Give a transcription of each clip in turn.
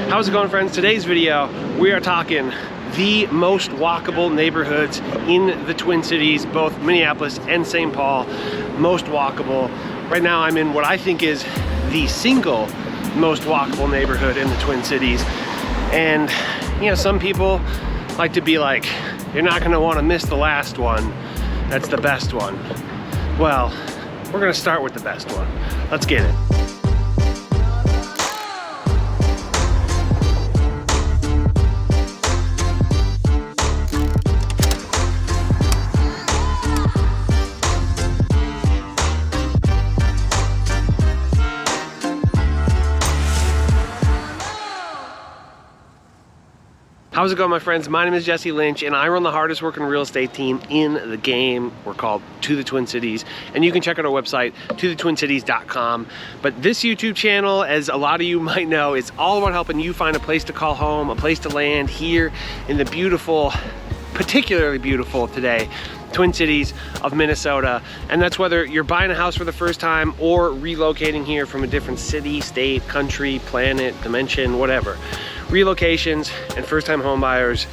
How's it going, friends? Today's video, we are talking the most walkable neighborhoods in the Twin Cities, both Minneapolis and St. Paul. Most walkable. Right now I'm in what I think is the single most walkable neighborhood in the Twin Cities. And you know, some people like to be like, you're not gonna wanna miss the last one. That's the best one. Well, we're gonna start with the best one. Let's get it. How's it going, my friends? My name is Jesse Lynch and I run the hardest working real estate team in the game. We're called To the Twin Cities, and you can check out our website, tothetwincities.com. But this YouTube channel, as a lot of you might know, is all about helping you find a place to call home, a place to land here in the beautiful, particularly beautiful today, Twin Cities of Minnesota. And that's whether you're buying a house for the first time or relocating here from a different city, state, country, planet, dimension, whatever. Relocations and first-time home buyers,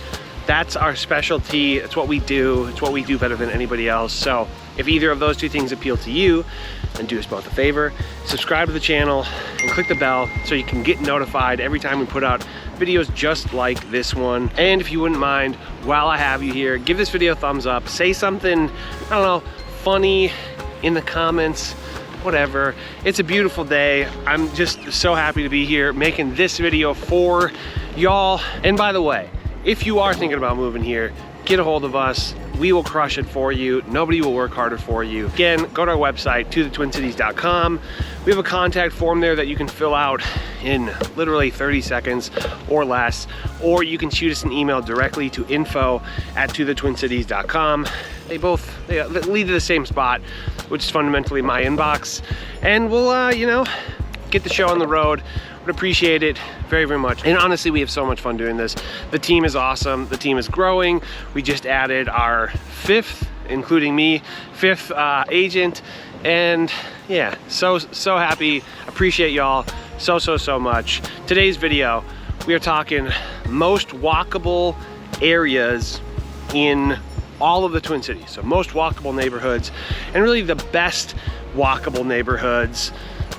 that's our specialty. It's what we do. It's what we do better than anybody else. So if either of those two things appeal to you, then do us both a favor, subscribe to the channel and click the bell so you can get notified every time we put out videos just like this one. And if you wouldn't mind, while I have you here, give this video a thumbs up, say something, I don't know, funny in the comments, whatever. It's a beautiful day. I'm just so happy to be here making this video for y'all. And by the way, if you are thinking about moving here, get a hold of us. We will crush it for you. Nobody will work harder for you. Again, go to our website, tothetwincities.com. We have a contact form there that you can fill out in literally 30 seconds or less, or you can shoot us an email directly to info@tothetwincities.com. They lead to the same spot, which is fundamentally my inbox. And we'll, you know, get the show on the road. Would appreciate it very, very much. And honestly, we have so much fun doing this. The team is awesome. The team is growing. We just added our fifth, including me, fifth agent. And yeah, so happy. Appreciate y'all so much. Today's video, we are talking most walkable areas in all of the Twin Cities. So most walkable neighborhoods, and really the best walkable neighborhoods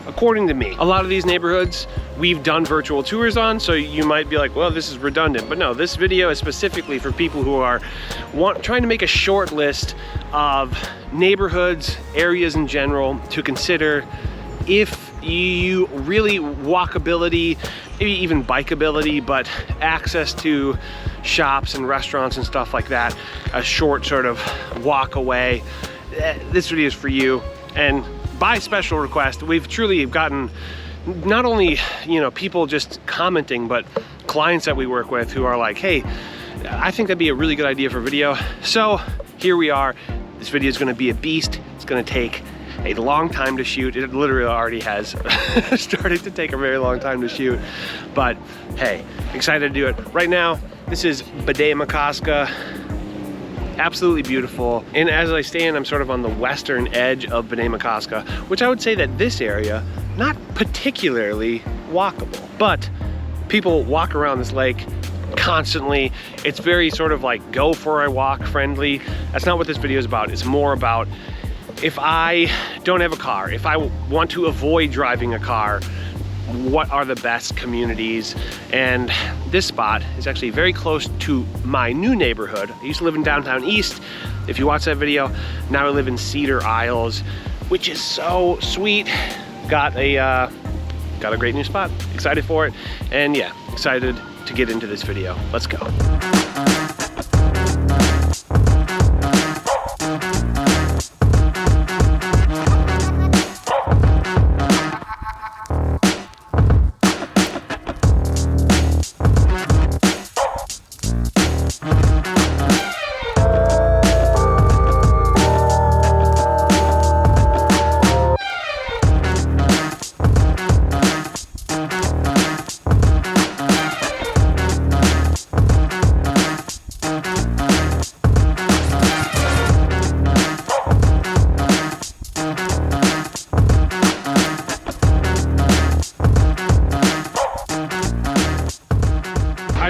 according to me. A lot of these neighborhoods we've done virtual tours on, so you might be like, well, this is redundant. But no, this video is specifically for people who are trying to make a short list of neighborhoods, areas in general to consider if you really walkability, maybe even bikeability, but access to shops and restaurants and stuff like that, a short sort of walk away. This video is for you. And by special request, we've truly gotten not only, you know, people just commenting, but clients that we work with who are like, hey, I think that'd be a really good idea for video. So here we are. This video is going to be a beast. It's going to take a long time to shoot. It literally already has started to take a very long time to shoot, but hey, excited to do it. Right now, this is B'nai-Makaska. Absolutely beautiful. And as I stand, I'm sort of on the western edge of B'nai-Makaska, which I would say that this area, not particularly walkable, but people walk around this lake constantly. It's very sort of like go for a walk friendly. That's not what this video is about. It's more about if I don't have a car, if I want to avoid driving a car, what are the best communities? And this spot is actually very close to my new neighborhood. I used to live in downtown East. If you watch that video, now I live in Cedar Isles, which is so sweet. Got a great new spot. Excited for it. And yeah, excited to get into this video. Let's go.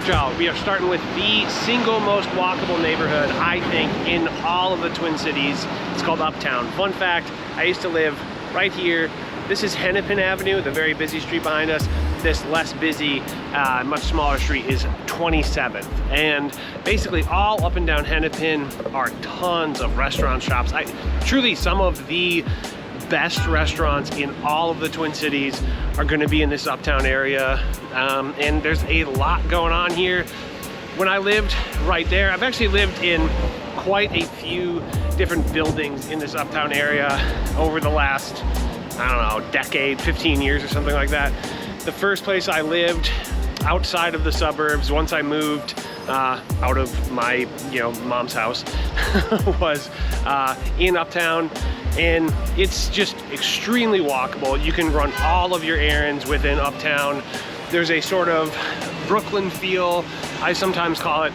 right, y'all, we are starting with the single most walkable neighborhood, I think, in all of the Twin Cities. It's called Uptown. Fun fact, I used to live right here. This is Hennepin Avenue, the very busy street behind us. This less busy, much smaller street is 27th. And basically all up and down Hennepin are tons of restaurant shops. Truly, some of the best restaurants in all of the Twin Cities are gonna be in this Uptown area. And there's a lot going on here. When I lived right there, I've actually lived in quite a few different buildings in this Uptown area over the last, I don't know, decade, 15 years or something like that. The first place I lived outside of the suburbs, once I moved out of my, mom's house, was in Uptown. And it's just extremely walkable. You can run all of your errands within Uptown. There's a sort of Brooklyn feel. I sometimes call it,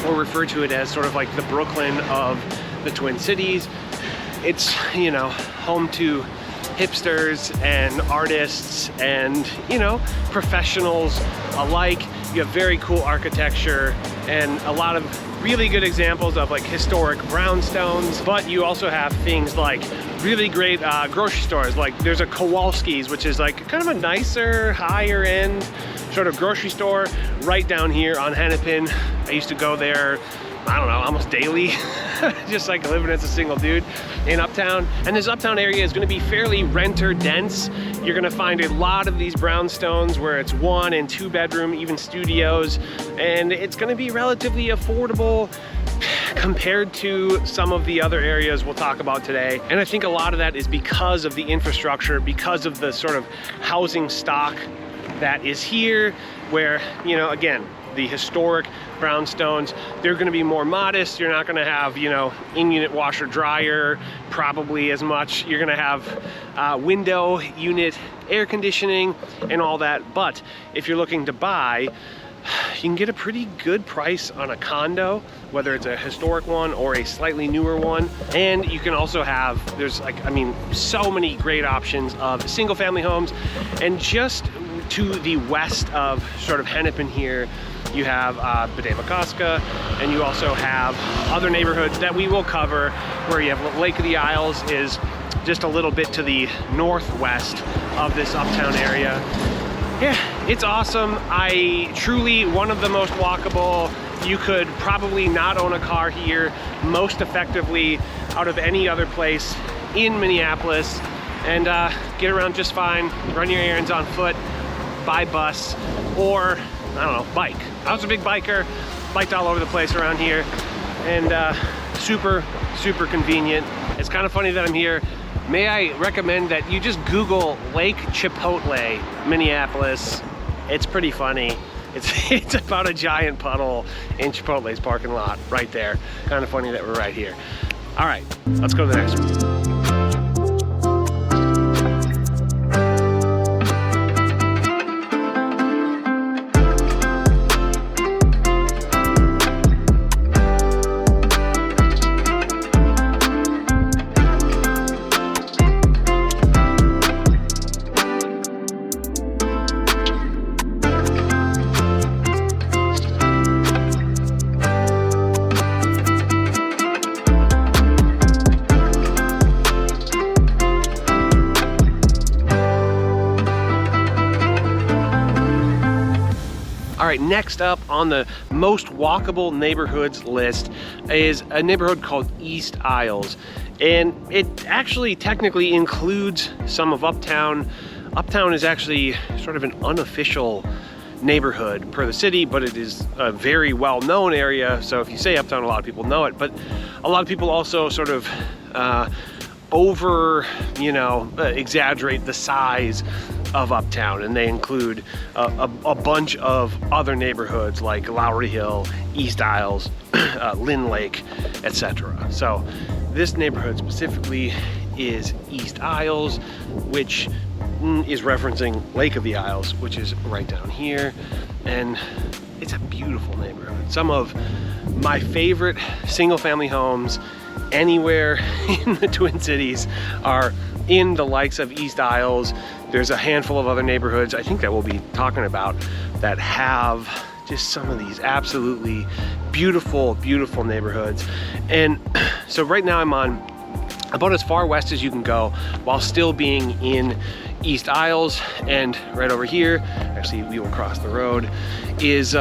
or refer to it as, sort of like the Brooklyn of the Twin Cities. It's, home to hipsters and artists and, professionals alike. You have very cool architecture and a lot of really good examples of like historic brownstones, but you also have things like really great grocery stores. Like there's a Kowalski's, which is like kind of a nicer, higher end sort of grocery store right down here on Hennepin. I used to go there, I don't know, almost daily, just like living as a single dude in Uptown. And this Uptown area is gonna be fairly renter dense. You're gonna find a lot of these brownstones where it's 1 and 2 bedroom, even studios, and it's gonna be relatively affordable compared to some of the other areas we'll talk about today. And I think a lot of that is because of the infrastructure, because of the sort of housing stock that is here, where, again, the historic brownstones, they're going to be more modest. You're not going to have, in-unit washer dryer probably as much. You're going to have window unit air conditioning and all that. But if you're looking to buy, you can get a pretty good price on a condo, whether it's a historic one or a slightly newer one. And you can also have, there's so many great options of single family homes. And just to the west of sort of Hennepin here, you have Bede-Makaska, and you also have other neighborhoods that we will cover, where you have Lake of the Isles is just a little bit to the northwest of this Uptown area. Yeah, it's awesome. Truly one of the most walkable. You could probably not own a car here most effectively out of any other place in Minneapolis, and get around just fine, run your errands on foot, by bus, or I don't know, bike. I was a big biker, biked all over the place around here, and super, super convenient. It's kind of funny that I'm here. May I recommend that you just Google Lake Chipotle, Minneapolis. It's pretty funny. It's about a giant puddle in Chipotle's parking lot right there. Kind of funny that we're right here. All right, let's go to the next one. All right, next up on the most walkable neighborhoods list is a neighborhood called East Isles. And it actually technically includes some of Uptown. Uptown is actually sort of an unofficial neighborhood per the city, but it is a very well-known area. So if you say Uptown, a lot of people know it, but a lot of people also sort of exaggerate the size of Uptown, and they include a bunch of other neighborhoods like Lowry Hill, East Isles, Lynn Lake, etc. So this neighborhood specifically is East Isles, which is referencing Lake of the Isles, which is right down here, and it's a beautiful neighborhood. Some of my favorite single-family homes anywhere in the Twin Cities are in the likes of East Isles. There's a handful of other neighborhoods I think that we'll be talking about that have just some of these absolutely beautiful, beautiful neighborhoods. And so right now I'm on about as far west as you can go while still being in East Isles. And right over here, actually we will cross the road, is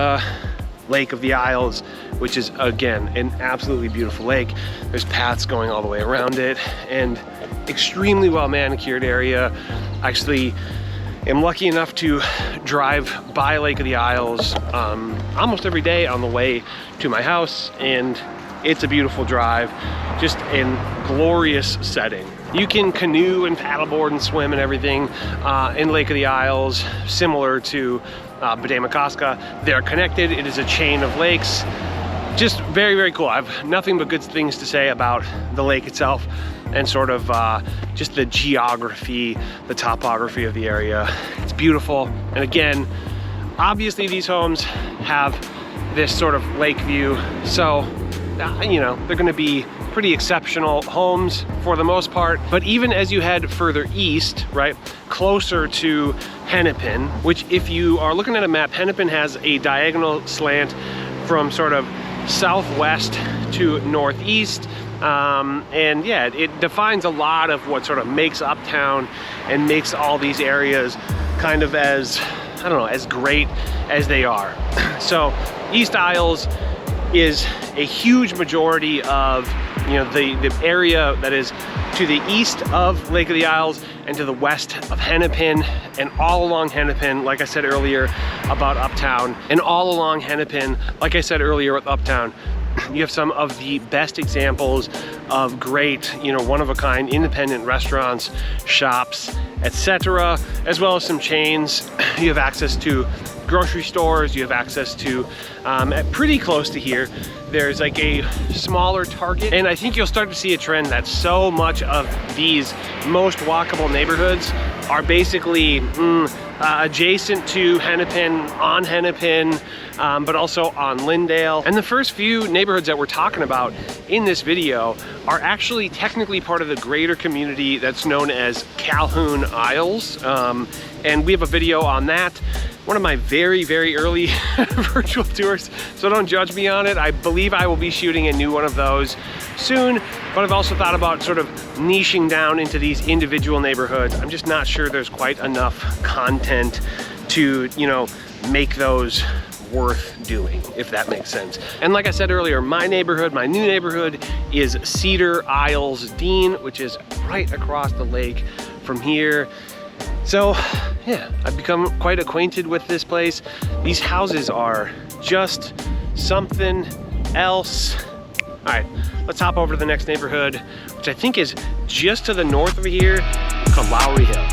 Lake of the Isles, which is again an absolutely beautiful lake. There's paths going all the way around it and extremely well manicured area. Actually am lucky enough to drive by Lake of the Isles almost every day on the way to my house, and it's a beautiful drive, just in glorious setting. You can canoe and paddleboard and swim and everything in Lake of the Isles, similar to Bademakoska. They're connected. It is a chain of lakes. Just very, very cool. I have nothing but good things to say about the lake itself and sort of just the geography, the topography of the area. It's beautiful. And again, obviously these homes have this sort of lake view. So, you know, they're gonna be pretty exceptional homes for the most part. But even as you head further east, right, closer to Hennepin, which if you are looking at a map, Hennepin has a diagonal slant from sort of southwest to northeast. And yeah, it defines a lot of what sort of makes Uptown and makes all these areas kind of as, I don't know, as great as they are. So East Isles is a huge majority of, you know, the area that is to the east of Lake of the Isles and to the west of Hennepin, and all along Hennepin, like I said earlier about Uptown, and all along Hennepin, like I said earlier with Uptown, you have some of the best examples of great, you know, one-of-a-kind independent restaurants, shops, etc., as well as some chains. You have access to grocery stores, you have access to, pretty close to here, there's like a smaller Target. And I think you'll start to see a trend that so much of these most walkable neighborhoods are basically adjacent to Hennepin, on Hennepin, but also on Lindale. And the first few neighborhoods that we're talking about in this video are actually technically part of the greater community that's known as Calhoun Isles. And we have a video on that. One of my very, very early virtual tours, so don't judge me on it. I believe I will be shooting a new one of those soon, but I've also thought about sort of niching down into these individual neighborhoods. I'm just not sure there's quite enough content to, you know, make those worth doing, if that makes sense. And like I said earlier, my neighborhood, my new neighborhood is Cedar Isles Dean, which is right across the lake from here. So yeah, I've become quite acquainted with this place. These houses are just something else. All right, let's hop over to the next neighborhood, which I think is just to the north of here, called Lowry Hill.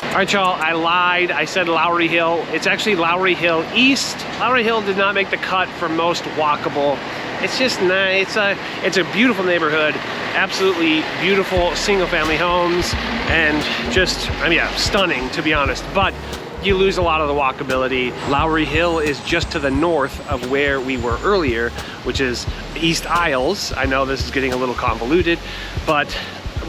All right, y'all, I lied. I said Lowry Hill. It's actually Lowry Hill East. Lowry Hill did not make the cut for most walkable. It's just nice. It's a beautiful neighborhood. Absolutely beautiful single-family homes, and just, I mean, yeah, stunning, to be honest. But you lose a lot of the walkability. Lowry Hill is just to the north of where we were earlier, which is East Isles. I know this is getting a little convoluted, but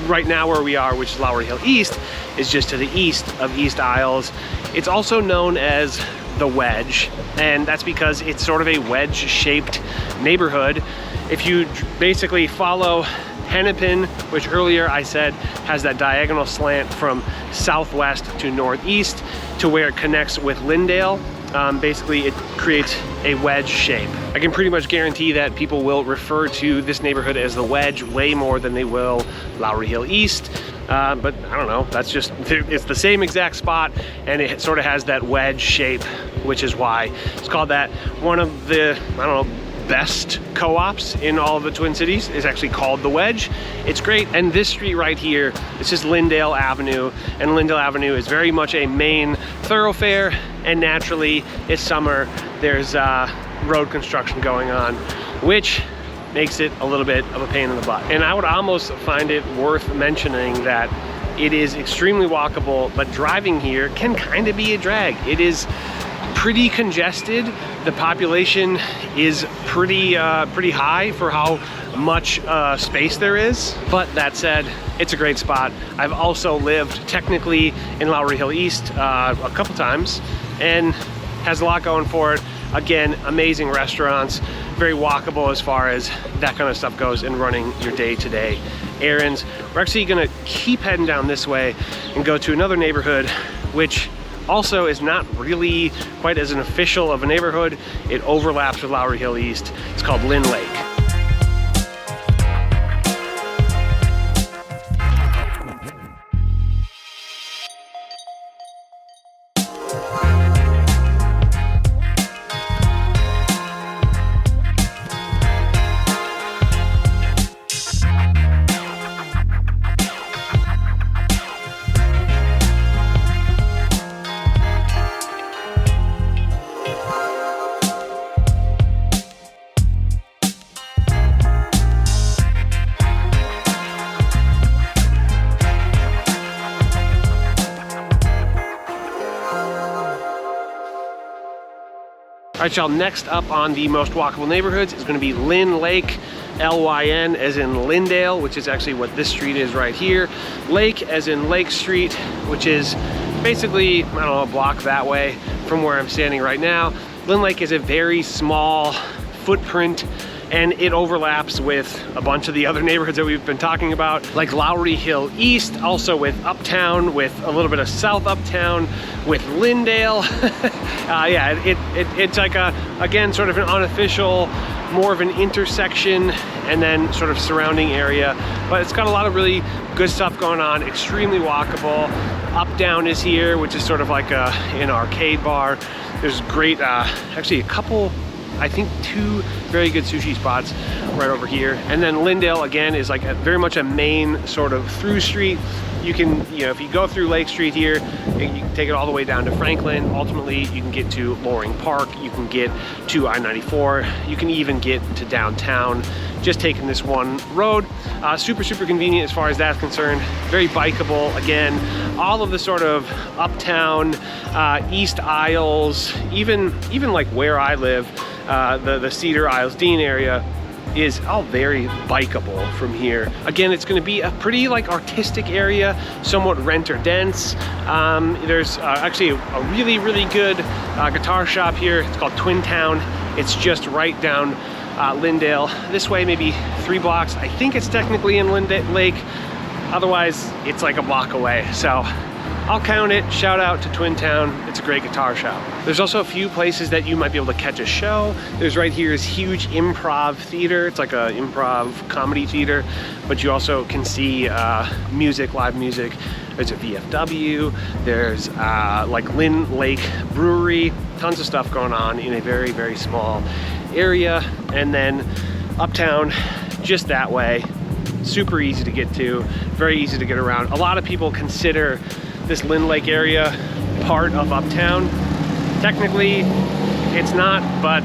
right now where we are, which is Lowry Hill East, is just to the east of East Isles. It's also known as the Wedge, and that's because it's sort of a wedge-shaped neighborhood. If you basically follow Hennepin, which earlier I said has that diagonal slant from southwest to northeast to where it connects with Lindale, basically it creates a wedge shape. I can pretty much guarantee that people will refer to this neighborhood as the Wedge way more than they will Lowry Hill East. but I don't know, that's just, it's the same exact spot, and it sort of has that wedge shape, which is why it's called that. One of the, I don't know, best co-ops in all of the Twin Cities is actually called the Wedge. It's great. And this street right here, it's just Lindale Avenue, and Lindale Avenue is very much a main thoroughfare, and naturally it's summer, there's road construction going on, which makes it a little bit of a pain in the butt. And I would almost find it worth mentioning that it is extremely walkable, but driving here can kind of be a drag. It is pretty congested. The population is pretty high for how much space there is. But that said, it's a great spot. I've also lived technically in Lowry Hill East a couple times, and has a lot going for it. Again, amazing restaurants, very walkable as far as that kind of stuff goes, and running your day-to-day errands. We're actually gonna keep heading down this way and go to another neighborhood, which also is not really quite as an official of a neighborhood. It overlaps with Lowry Hill East. It's called Lynn Lake. All right, y'all, next up on the most walkable neighborhoods is gonna be Lynn Lake, L-Y-N as in Lindale, which is actually what this street is right here. Lake as in Lake Street, which is basically, I don't know, a block that way from where I'm standing right now. Lynn Lake is a very small footprint, and it overlaps with a bunch of the other neighborhoods that we've been talking about, like Lowry Hill East, also with Uptown, with a little bit of South Uptown, with Lindale. Yeah, it's like a, again, sort of an unofficial, more of an intersection, and then sort of surrounding area. But it's got a lot of really good stuff going on, extremely walkable. Uptown is here, which is sort of like an arcade bar. There's great, actually a couple, I think 2 very good sushi spots right over here. And then Lindale, again, is like very much a main sort of through street. You can, you know, if you go through Lake Street here, you can take it all the way down to Franklin. Ultimately, you can get to Loring Park, you can get to I-94, you can even get to downtown, just taking this one road. Super convenient as far as that's concerned. Very bikeable. Again, all of the sort of Uptown, East Isles, even like where I live, the Cedar Isles, Dean area, is all very bikeable from here. Again, it's going to be a pretty like artistic area, somewhat renter dense. There's actually a really good guitar shop here. It's called Twin Town. It's just right down Lindale. This way, maybe 3 blocks. I think it's technically in Lindale Lake. Otherwise, it's like a block away. So I'll count it. Shout out to Twin Town. It's a great guitar shop. There's also a few places that you might be able to catch a show. There's right here is huge improv theater. It's like a improv comedy theater, but you also can see music, live music. There's a VFW. There's like Lynn Lake Brewery. Tons of stuff going on in a very small area. And then Uptown, just that way. Super easy to get to, very easy to get around. A lot of people consider this Lynn Lake area part of Uptown. Technically, it's not, but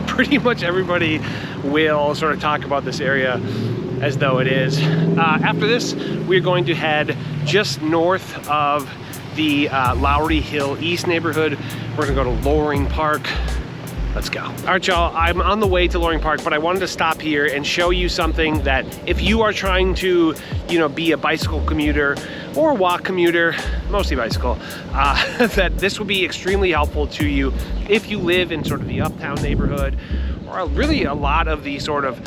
pretty much everybody will sort of talk about this area as though it is. After this, we're going to head just north of the Lowry Hill East neighborhood. We're gonna go to Loring Park. Let's go. All right, y'all, I'm on the way to Loring Park, but I wanted to stop here and show you something that if you are trying to, you know, be a bicycle commuter or a walk commuter, mostly bicycle, that this will be extremely helpful to you if you live in sort of the Uptown neighborhood, or really a lot of the sort of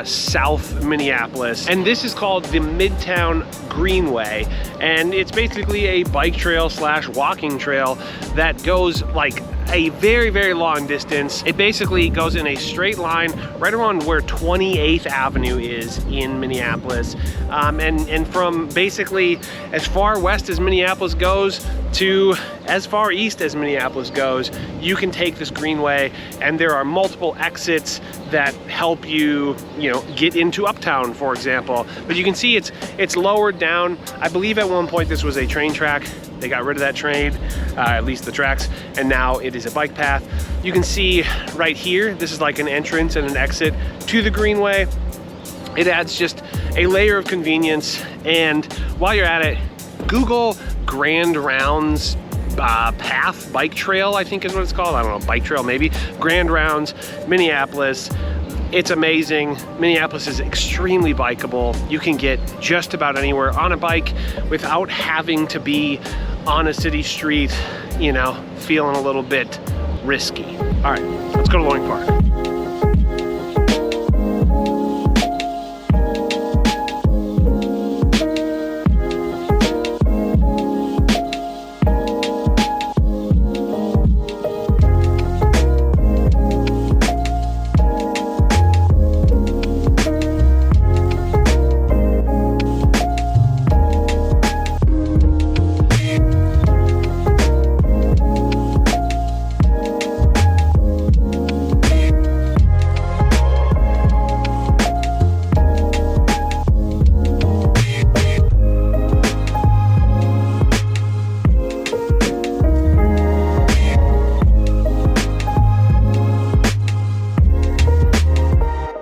South Minneapolis. And this is called the Midtown Greenway. And it's basically a bike trail slash walking trail that goes like a very, very long distance. It basically goes in a straight line right around where 28th Avenue is in Minneapolis. And from basically as far west as Minneapolis goes to as far east as Minneapolis goes, you can take this greenway, and there are multiple exits that help you, get into Uptown, for example. But you can see it's lowered down. I believe at one point this was a train track. They got rid of that train, at least the tracks, and now it is a bike path. You can see right here, this is like an entrance and an exit to the greenway. It adds just a layer of convenience, and while you're at it, Google Grand Rounds path, bike trail, I think is what it's called. I don't know, bike trail maybe. Grand Rounds, Minneapolis. It's amazing. Minneapolis is extremely bikeable. You can get just about anywhere on a bike without having to be on a city street, feeling a little bit risky. All right, let's go to Lowry Park.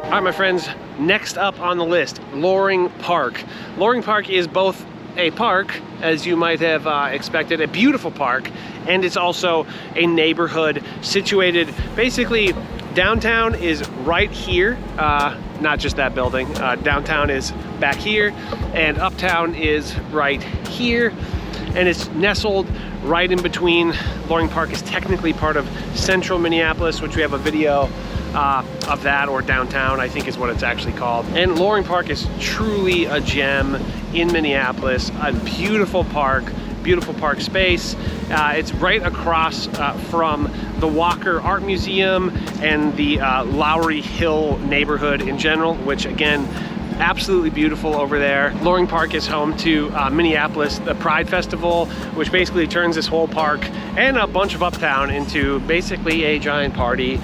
All right, my friends, next up on the list, Lowry Park. Lowry Park is both a park, as you might have expected, a beautiful park, and it's also a neighborhood situated basically. Downtown is right here, not just that building. Downtown is back here, and Uptown is right here, and it's nestled right in between. Lowry Park is technically part of central Minneapolis, which we have a video of that, or downtown, I think is what it's actually called. And Lowry Park is truly a gem in Minneapolis, a beautiful park space. It's right across from the Walker Art Museum and the Lowry Hill neighborhood in general, which again, absolutely beautiful over there. Lowry Park is home to Minneapolis, the Pride Festival, which basically turns this whole park and a bunch of Uptown into basically a giant party.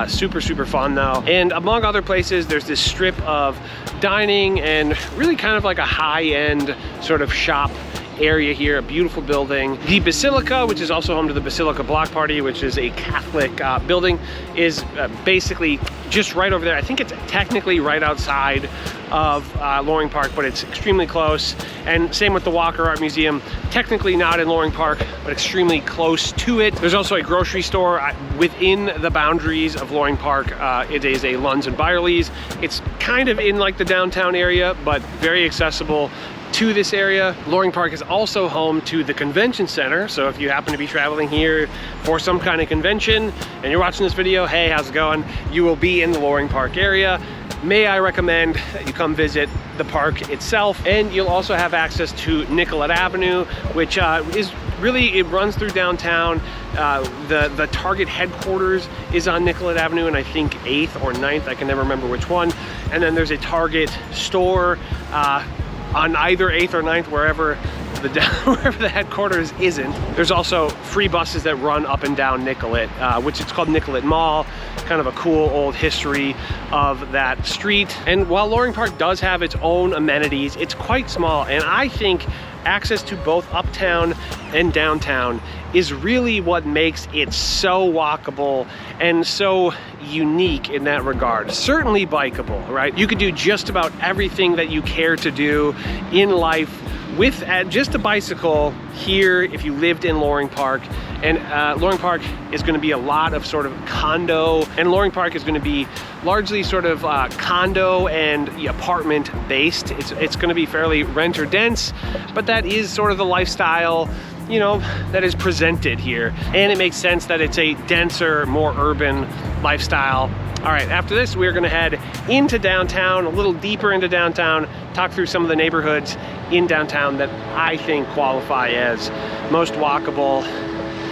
Super, super fun though. And among other places, there's this strip of dining and really kind of like a high-end sort of shop area here, a beautiful building. The Basilica, which is also home to the Basilica Block Party, which is a Catholic building, is basically just right over there. I think it's technically right outside of Lowry Park, but it's extremely close. And same with the Walker Art Museum, technically not in Lowry Park, but extremely close to it. There's also a grocery store within the boundaries of Lowry Park. It is a Lunds and Byerly's. It's kind of in like the downtown area, but very accessible to this area. Lowry Park is also home to the convention center, so if you happen to be traveling here for some kind of convention and you're watching this video, hey, how's it going? You will be in the Lowry Park area. May I recommend that you come visit the park itself, and you'll also have access to Nicollet Avenue, which is really, it runs through downtown. The Target headquarters is on Nicollet Avenue, and I think 8th or 9th, I can never remember which one. And then there's a Target store on either 8th or 9th, wherever the headquarters isn't. There's also free buses that run up and down Nicollet, which is called Nicollet Mall. Kind of a cool old history of that street. And while Lowry Park does have its own amenities, it's quite small, and I think access to both Uptown and downtown is really what makes it so walkable and so unique in that regard. Certainly bikeable, right? You could do just about everything that you care to do in life with just a bicycle here if you lived in Lowry Park. And Lowry Park is going to be a lot of sort of condo, and Lowry Park is going to be largely sort of condo and apartment based. It's going to be fairly renter dense, but that is sort of the lifestyle, you know, that is presented here. And it makes sense that it's a denser, more urban lifestyle. All right, after this, we're gonna head into downtown, a little deeper into downtown, talk through some of the neighborhoods in downtown that I think qualify as most walkable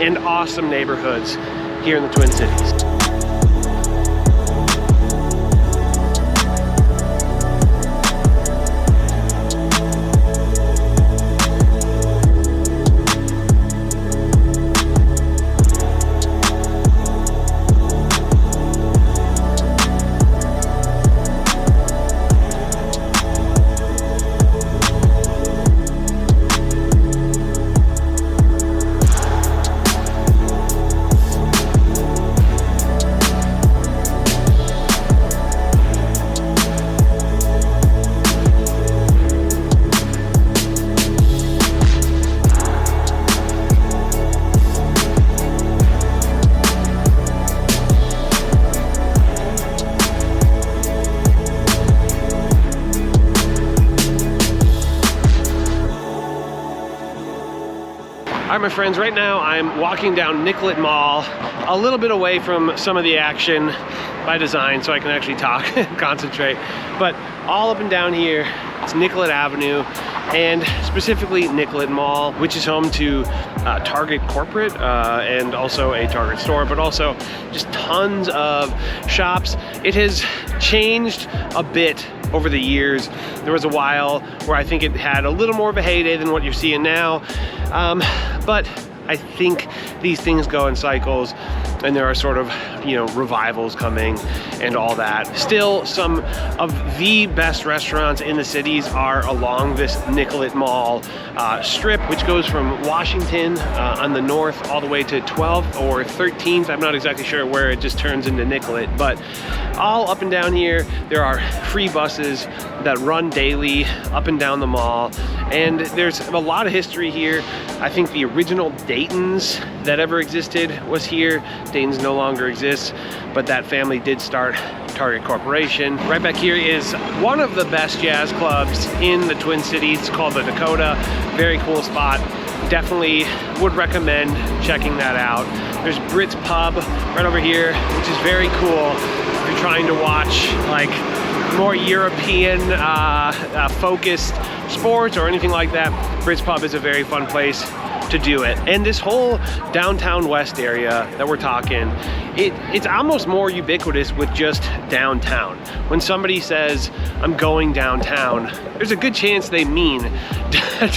and awesome neighborhoods here in the Twin Cities. All right, my friends, right now I'm walking down Nicollet Mall, a little bit away from some of the action by design so I can actually talk and concentrate. But all up and down here, it's Nicollet Avenue, and specifically Nicollet Mall, which is home to Target corporate and also a Target store, but also just tons of shops. It has changed a bit over the years. There was a while where I think it had a little more of a heyday than what you're seeing now. But I think these things go in cycles, and there are sort of, you know, revivals coming and all that. Still, some of the best restaurants in the cities are along this Nicollet Mall strip, which goes from Washington on the north all the way to 12th or 13th. I'm not exactly sure where it just turns into Nicollet, but all up and down here, there are free buses that run daily up and down the mall. And there's a lot of history here. I think the original Dayton's that ever existed was here. Dayton's no longer exists, but that family did start Target Corporation. Right back here is one of the best jazz clubs in the Twin Cities. It's called the Dakota. Very cool spot. Definitely would recommend checking that out. There's Brit's Pub right over here, which is very cool if you're trying to watch like more European focused sports or anything like that. Brit's Pub is a very fun place to do it. And this whole downtown west area that we're talking, it's almost more ubiquitous with just downtown. When somebody says, I'm going downtown, there's a good chance they mean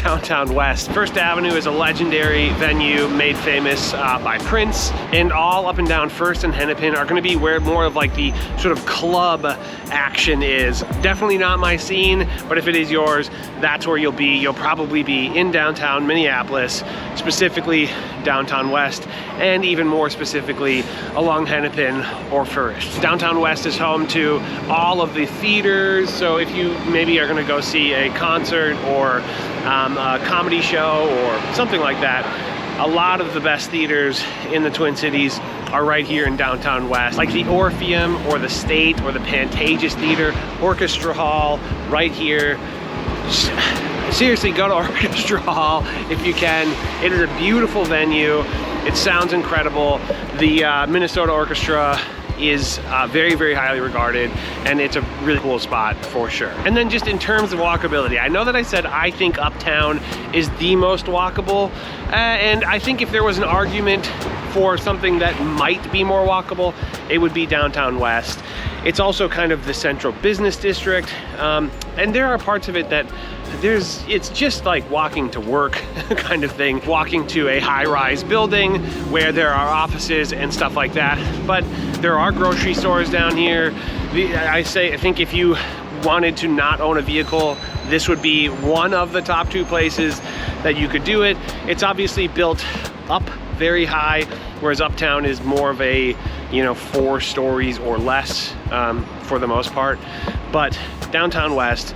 downtown west. First Avenue is a legendary venue made famous by Prince, and all up and down First and Hennepin are gonna be where more of like the sort of club action is. Definitely not my scene, but if it is yours, that's where you'll be. You'll probably be in downtown Minneapolis, specifically downtown west, and even more specifically along Hennepin or First. Downtown west is home to all of the theaters, so if you maybe are gonna go see a concert or a comedy show or something like that, a lot of the best theaters in the Twin Cities are right here in downtown west, like the Orpheum or the State or the Pantages Theater, Orchestra Hall right here. Seriously, go to Orchestra Hall if you can. It is a beautiful venue. It sounds incredible. The Minnesota Orchestra is very, very highly regarded, and it's a really cool spot for sure. And then just in terms of walkability, I know that I said I think Uptown is the most walkable, and I think if there was an argument for something that might be more walkable, it would be downtown west. It's also kind of the central business district, and there are parts of it that it's just like walking to work kind of thing, walking to a high-rise building where there are offices and stuff like that. But there are grocery stores down here. I think if you wanted to not own a vehicle, this would be one of the top two places that you could do it. It's obviously built up very high, whereas Uptown is more of a, you know, 4 stories or less for the most part. But downtown west,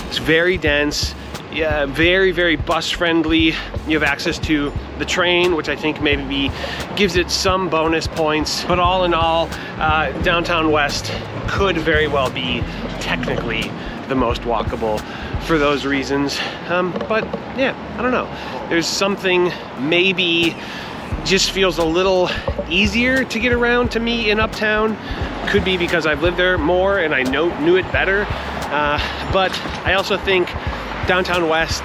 it's very dense, yeah, very, very bus friendly. You have access to the train, which I think maybe gives it some bonus points. But all in all, downtown west could very well be technically the most walkable for those reasons. But yeah, I don't know. There's something maybe just feels a little easier to get around to me in Uptown. Could be because I've lived there more and I knew it better. But I also think downtown west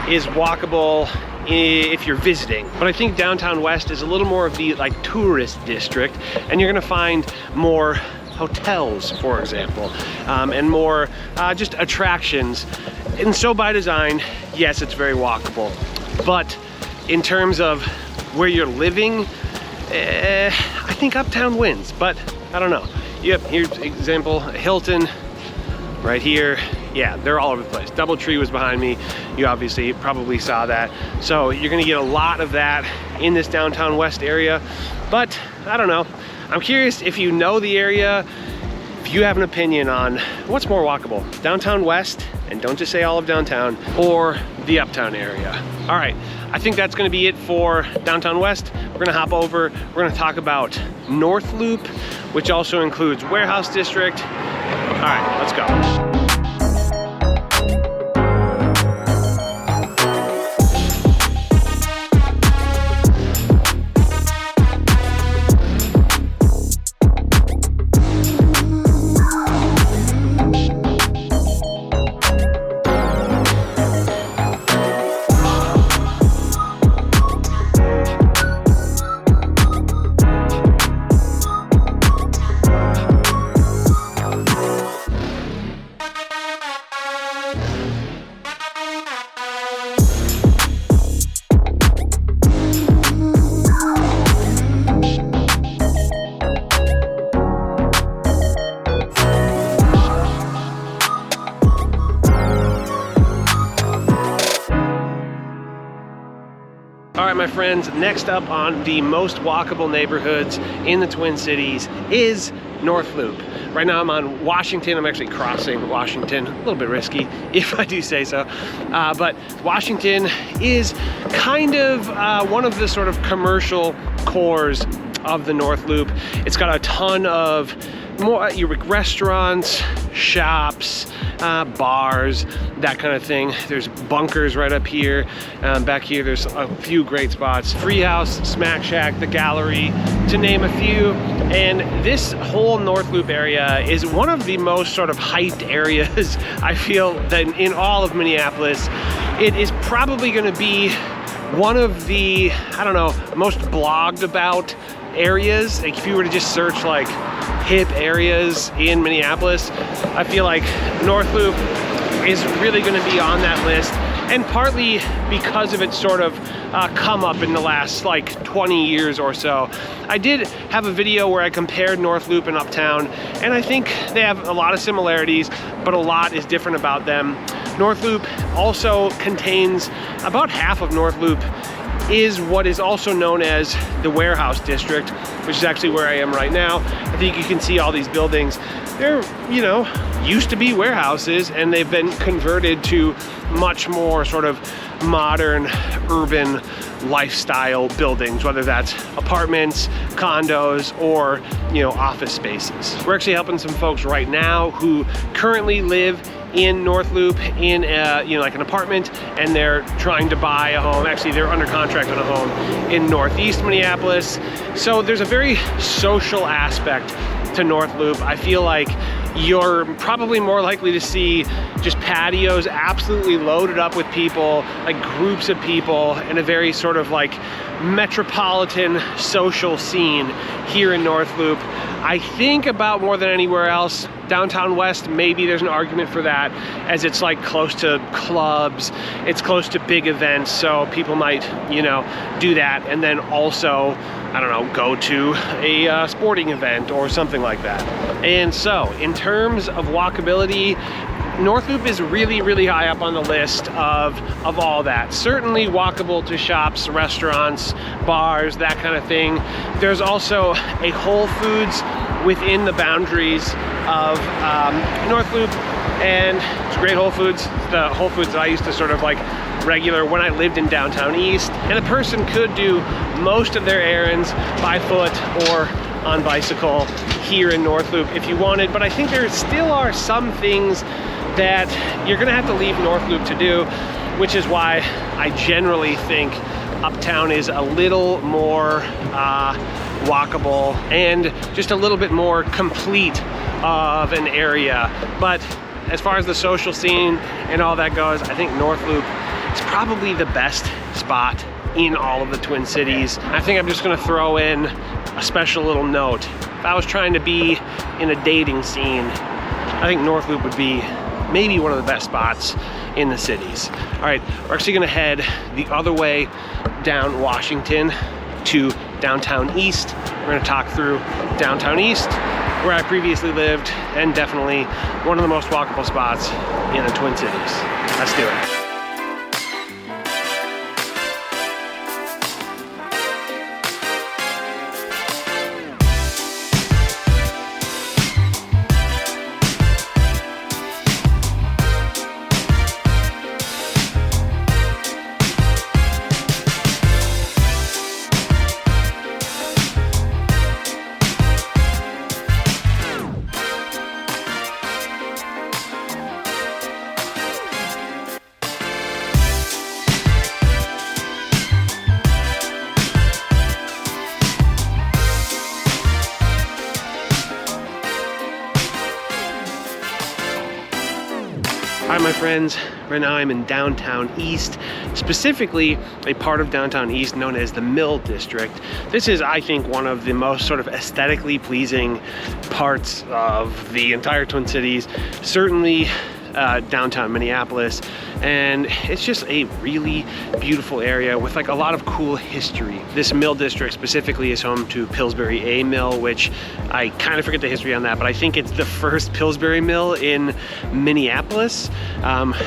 is walkable if you're visiting. But I think downtown west is a little more of the like tourist district, and you're gonna find more hotels, for example, and more just attractions. And so by design, yes, it's very walkable. But in terms of where you're living, I think Uptown wins, but I don't know. Yep, here's example, Hilton, right here. Yeah, they're all over the place. DoubleTree was behind me. You obviously probably saw that. So you're gonna get a lot of that in this downtown west area, but I don't know. I'm curious if you know the area, if you have an opinion on what's more walkable, downtown west, and don't just say all of downtown, or the Uptown area. All right, I think that's gonna be it for downtown west. We're gonna hop over, we're gonna talk about North Loop, which also includes Warehouse District. All right, let's go. All right, my friends, next up on the most walkable neighborhoods in the Twin Cities is North Loop. Right now I'm on Washington. I'm actually crossing Washington, a little bit risky if I do say so. But Washington is kind of one of the sort of commercial cores of the North Loop. It's got a ton of more restaurants, shops, bars, that kind of thing. There's bunkers right up here. Back here, there's a few great spots. Freehouse, Smack Shack, the Gallery, to name a few. And this whole North Loop area is one of the most sort of hyped areas, I feel, that in all of Minneapolis. It is probably gonna be one of the, I don't know, most blogged about areas. Like if you were to just search like hip areas in Minneapolis, I feel like North Loop is really going to be on that list, and partly because of its sort of come up in the last like 20 years or so. I did have a video where I compared North Loop and Uptown, and I think they have a lot of similarities, but a lot is different about them. North Loop also contains about half of North Loop is what is also known as the Warehouse District, which is actually where I am right now. I think you can see all these buildings. They're, you know, used to be warehouses, and they've been converted to much more sort of modern urban lifestyle buildings, whether that's apartments, condos, or, you know, office spaces. We're actually helping some folks right now who currently live in North Loop in you know, like an apartment, and they're trying to buy a home. Actually, they're under contract on a home in Northeast Minneapolis. So there's a very social aspect to North Loop. I feel like you're probably more likely to see just patios absolutely loaded up with people, like groups of people, in a very sort of like metropolitan social scene here in North Loop. I think about more than anywhere else, downtown west, maybe there's an argument for that, as it's like close to clubs, it's close to big events, so people might, you know, do that, and then also, I don't know, go to a sporting event or something like that. And so, in terms of walkability, North Loop is really, really high up on the list of all that. Certainly walkable to shops, restaurants, bars, that kind of thing. There's also a Whole Foods within the boundaries of North Loop, and it's a great Whole Foods. The Whole Foods that I used to sort of like regular when I lived in downtown East, and a person could do most of their errands by foot or on bicycle here in North Loop if you wanted, but I think there still are some things that you're gonna have to leave North Loop to do, which is why I generally think Uptown is a little more walkable and just a little bit more complete of an area. But as far as the social scene and all that goes, I think North Loop It's probably the best spot in all of the Twin Cities. I think I'm just gonna throw in a special little note. If I was trying to be in a dating scene, I think North Loop would be maybe one of the best spots in the cities. All right, we're actually gonna head the other way down Washington to downtown East. We're gonna talk through downtown East, where I previously lived, and definitely one of the most walkable spots in the Twin Cities. Let's do it. Hi my friends, right now I'm in downtown East, specifically a part of downtown East known as the Mill District. This is, I think, one of the most sort of aesthetically pleasing parts of the entire Twin Cities, certainly downtown Minneapolis, and it's just a really beautiful area with like a lot of cool history. This Mill District specifically is home to Pillsbury A Mill, which I kind of forget the history on that, but I think it's the first Pillsbury mill in Minneapolis,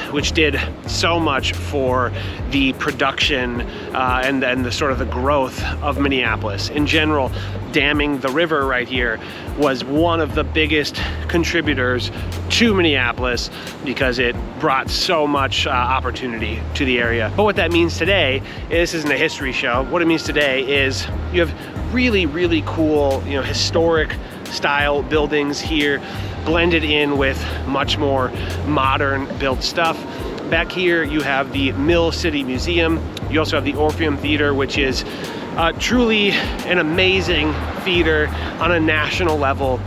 which did so much for the production and the sort of the growth of Minneapolis. In general, damming the river right here was one of the biggest contributors to Minneapolis because it brought so much opportunity to the area. But what that means today, this isn't a history show, what it means today is you have really, really cool, historic style buildings here blended in with much more modern built stuff. Back here you have the Mill City Museum. You also have the Orpheum Theater, which is truly an amazing theater on a national level.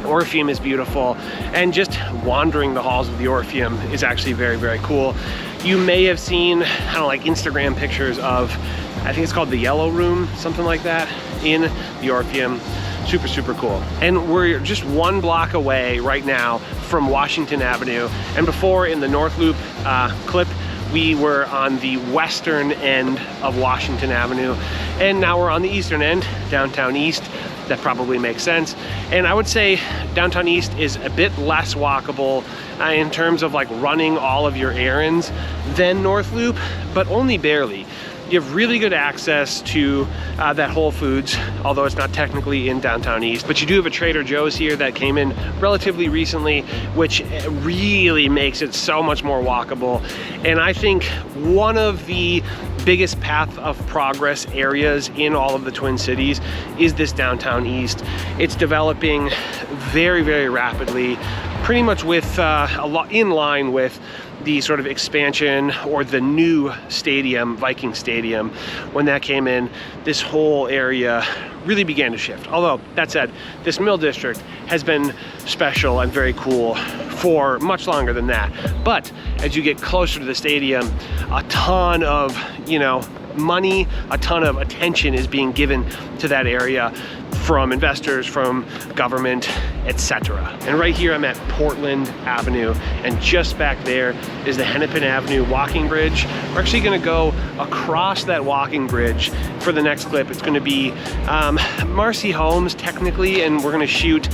Orpheum is beautiful, and just wandering the halls of the Orpheum is actually very, very cool. You may have seen, I don't know, like Instagram pictures of, I think it's called the Yellow Room, something like that, in the Orpheum. Super, super cool. And we're just one block away right now from Washington Avenue. And before, in the North Loop clip, we were on the western end of Washington Avenue, and now we're on the eastern end, downtown East. That probably makes sense. And I would say downtown East is a bit less walkable in terms of like running all of your errands than North Loop, but only barely. You have really good access to that Whole Foods, although it's not technically in downtown East, but you do have a Trader Joe's here that came in relatively recently, which really makes it so much more walkable. And I think one of the biggest path of progress areas in all of the Twin Cities is this downtown East. It's developing very, very rapidly, pretty much with a lot in line with the sort of expansion or the new stadium, Viking Stadium. When that came in, this whole area really began to shift. Although, that said, this Mill District has been special and very cool for much longer than that. But as you get closer to the stadium, a ton of, money, a ton of attention is being given to that area from investors, from government, etc. And right here I'm at Portland Avenue, and just back there is the Hennepin Avenue walking bridge. We're actually gonna go across that walking bridge for the next clip. It's gonna be Marcy Homes technically, and we're gonna shoot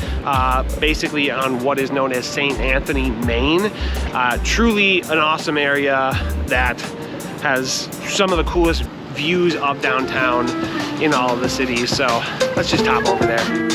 basically on what is known as St. Anthony, Maine. Truly an awesome area that has some of the coolest views of downtown in all of the cities. So let's just hop over there.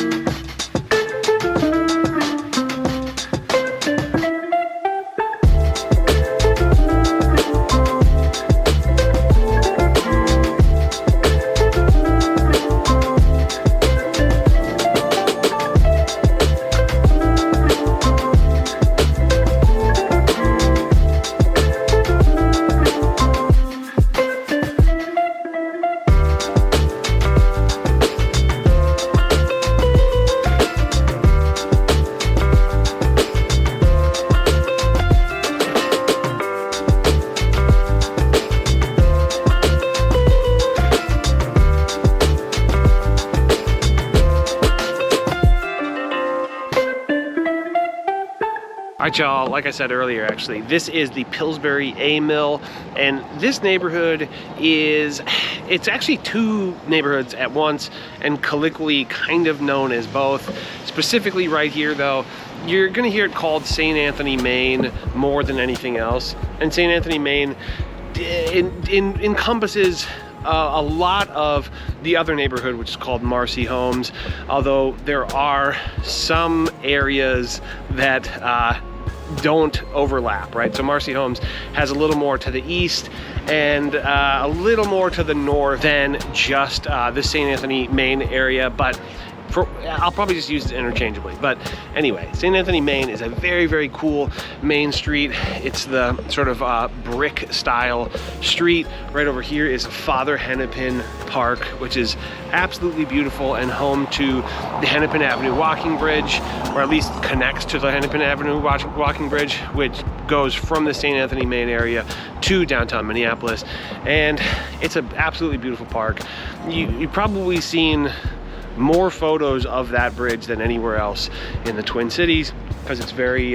All right, y'all, like I said earlier, actually, this is the Pillsbury A Mill, and this neighborhood it's actually two neighborhoods at once, and colloquially kind of known as both. Specifically right here, though, you're gonna hear it called St. Anthony, Main more than anything else. And St. Anthony, Main encompasses a lot of the other neighborhood, which is called Marcy Homes, although there are some areas that don't overlap, right? So Marcy Homes has a little more to the east and a little more to the north than just the St. Anthony, Main area, but I'll probably just use it interchangeably. But anyway, St. Anthony, Main is a very, very cool main street. It's the sort of brick style street. Right over here is Father Hennepin Park, which is absolutely beautiful and home to the Hennepin Avenue walking bridge, or at least connects to the Hennepin Avenue walking bridge, which goes from the St. Anthony, Main area to downtown Minneapolis. And it's an absolutely beautiful park. You've probably seen more photos of that bridge than anywhere else in the Twin Cities, because it's very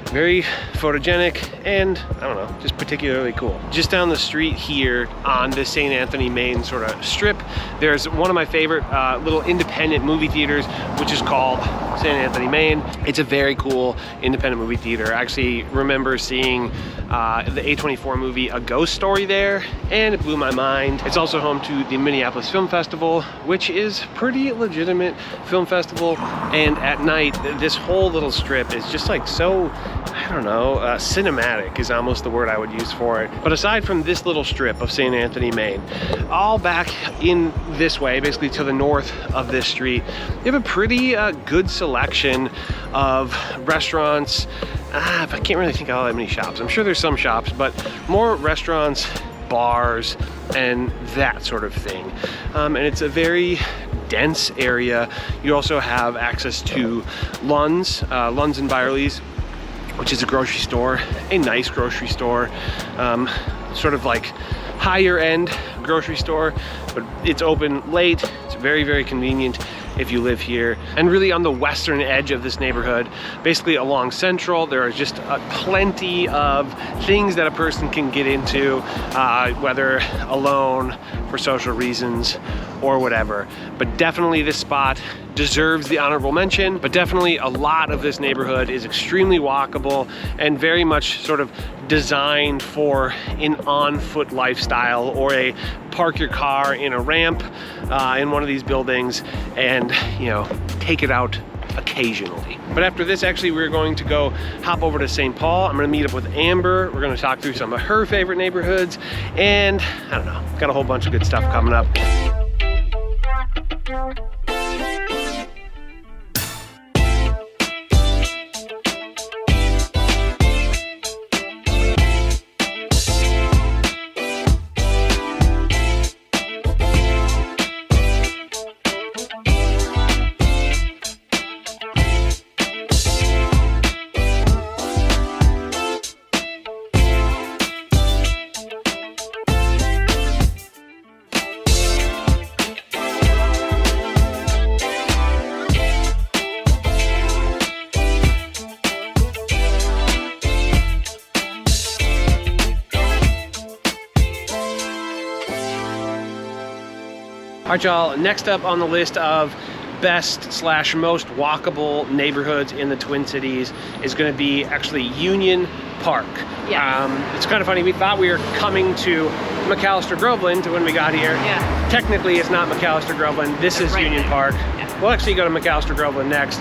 very photogenic and, I don't know, just particularly cool. Just down the street here on the St. Anthony, Main sort of strip, there's one of my favorite little independent movie theaters, which is called St. Anthony, Main. It's a very cool independent movie theater. I actually remember seeing the A24 movie A Ghost Story there, and it blew my mind. It's also home to the Minneapolis Film Festival, which is pretty legitimate film festival. And at night, this whole little strip is just like so, I don't know, cinematic is almost the word I would use for it. But aside from this little strip of St. Anthony, Main, all back in this way, basically to the north of this street, you have a pretty good selection of restaurants. I can't really think of all that many shops. I'm sure there's some shops, but more restaurants, bars, and that sort of thing. And it's a very dense area. You also have access to Lund's and Byerly's, which is a grocery store, a nice grocery store, sort of like higher end grocery store, but it's open late. It's very, very convenient if you live here. And really on the western edge of this neighborhood, basically along Central, there are just plenty of things that a person can get into, whether alone, for social reasons, or whatever. But definitely this spot deserves the honorable mention, but definitely a lot of this neighborhood is extremely walkable and very much sort of designed for an on-foot lifestyle, or a park your car in a ramp in one of these buildings and, you know, take it out occasionally. But after this, actually, we're going to go hop over to St. Paul. I'm gonna meet up with Amber. We're gonna talk through some of her favorite neighborhoods, and I don't know, got a whole bunch of good stuff coming up. All right, y'all, next up on the list of best/most walkable neighborhoods in the Twin Cities is going to be actually Union Park. Yeah. It's kind of funny, we thought we were coming to McAllister Groveland when we got here. Yeah. Technically, it's not McAllister Groveland, this is right Union Park. Yeah. We'll actually go to McAllister Groveland next,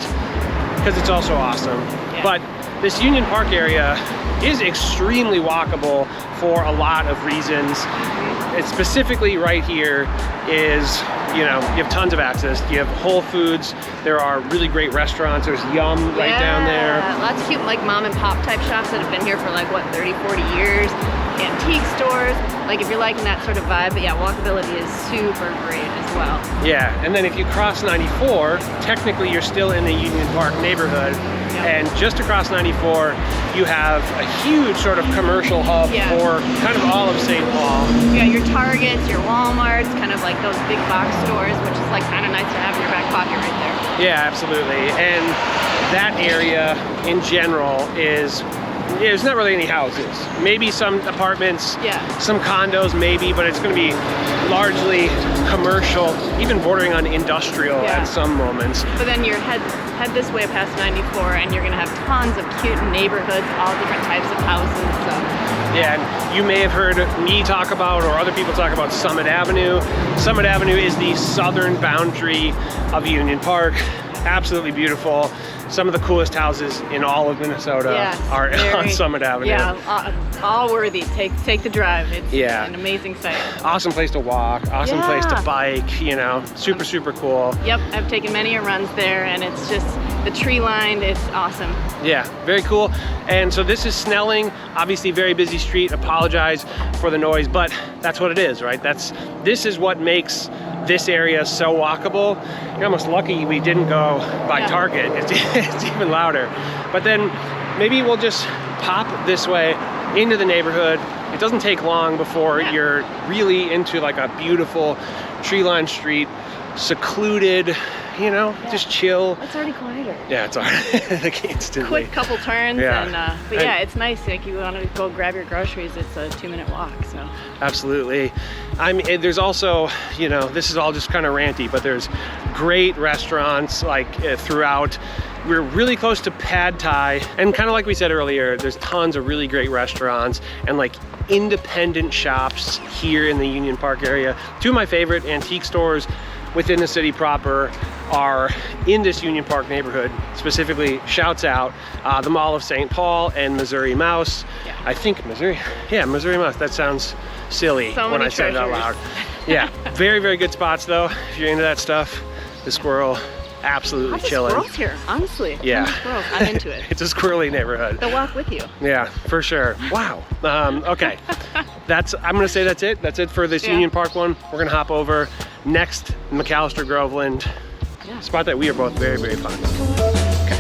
because it's also awesome. Yeah. But this Union Park area is extremely walkable for a lot of reasons. It's specifically right here is, you know, you have tons of access. You have Whole Foods, there are really great restaurants, there's Yum right down there. Lots of cute like mom and pop type shops that have been here for like, what, 30, 40 years. Antique stores, like if you're liking that sort of vibe. But yeah, walkability is super great as well. Yeah, and then if you cross 94, technically you're still in the Union Park neighborhood. And just across 94, you have a huge sort of commercial hub for kind of all of St. Paul. You got your Targets, your Walmarts, kind of like those big box stores, which is like kind of nice to have in your back pocket right there. Yeah, absolutely. And that area in general is, there's not really any houses. Maybe some apartments, some condos maybe, but it's going to be largely commercial, even bordering on industrial at some moments. But then you head this way past 94 and you're going to have tons of cute neighborhoods, all different types of houses. So. Yeah, and you may have heard me talk about, or other people talk about, Summit Avenue. Summit Avenue is the southern boundary of Union Park. Absolutely beautiful. Some of the coolest houses in all of Minnesota are on Summit Avenue. Yeah, all worthy. Take the drive. It's an amazing site. Awesome place to walk, awesome place to bike, you know, super cool. Yep, I've taken many runs there, and it's just the tree lined, it's awesome. Yeah, very cool. And so this is Snelling, obviously very busy street. Apologize for the noise, but that's what it is, right? This is what makes this area so walkable. You're almost lucky we didn't go by Target. It's even louder. But then maybe we'll just pop this way into the neighborhood. It doesn't take long before you're really into like a beautiful tree-lined street, secluded, you know, just chill. It's already quieter. Yeah, it's already like instantly. Quick couple turns, but yeah, it's nice. Like you want to go grab your groceries, it's a 2-minute walk. So absolutely. I mean, there's also, you know, this is all just kind of ranty, but there's great restaurants like throughout. We're really close to Pad Thai, and kind of like we said earlier, there's tons of really great restaurants and like independent shops here in the Union Park area. Two of my favorite antique stores within the city proper are in this Union Park neighborhood. Specifically, shouts out the Mall of St. Paul and Missouri Mouse. I think Missouri Mouse. That sounds silly when I say it out loud. Yeah, very good spots though. If you're into that stuff, the Squirrel, absolutely chilling. Squirrels here, honestly. Yeah, squirrels. I'm into it. It's a squirrely neighborhood. They'll walk with you. Yeah, for sure. Wow. Okay, I'm gonna say that's it. That's it for this Union Park one. We're gonna hop over next McAllister Groveland, spot that we are both very fond of. Okay.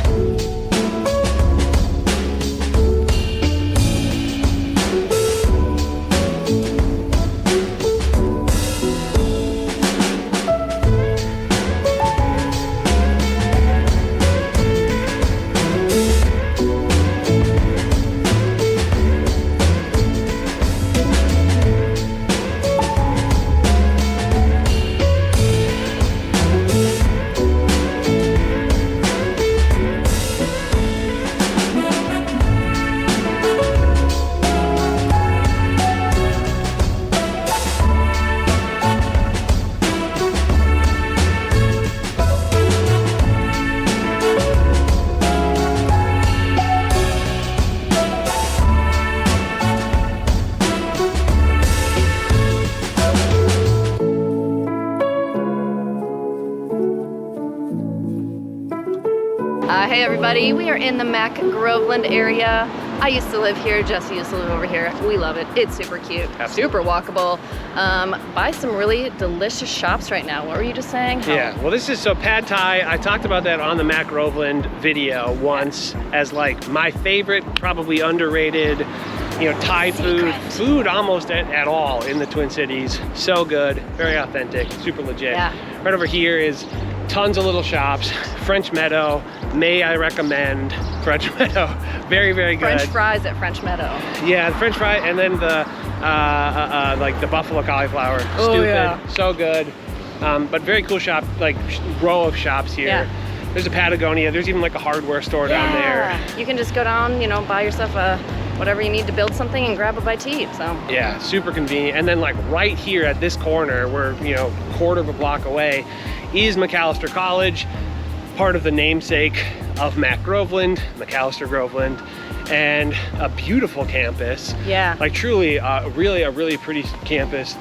Hey everybody, we are in the Mac Groveland area. I used to live here, Jesse used to live over here. We love it, it's super cute, super walkable. By some really delicious shops right now. What were you just saying? Yeah, well this is, so Pad Thai, I talked about that on the Mac Groveland video once as like my favorite, probably underrated, you know, Thai food almost at all in the Twin Cities. So good, very authentic, super legit. Right over here is tons of little shops. French Meadow, may I recommend French Meadow. Very good. French fries at French Meadow. Yeah, the French fry, and then the like the buffalo cauliflower. So good. But very cool shop, like row of shops here. There's a Patagonia. There's even like a hardware store down there. You can just go down, you know, buy yourself whatever you need to build something and grab a bite to eat. So yeah, super convenient. And then like right here at this corner, we're, you know, quarter of a block away, is McAllister College, part of the namesake of Mac Groveland, McAllister Groveland, and a beautiful campus. Like truly, a really pretty campus.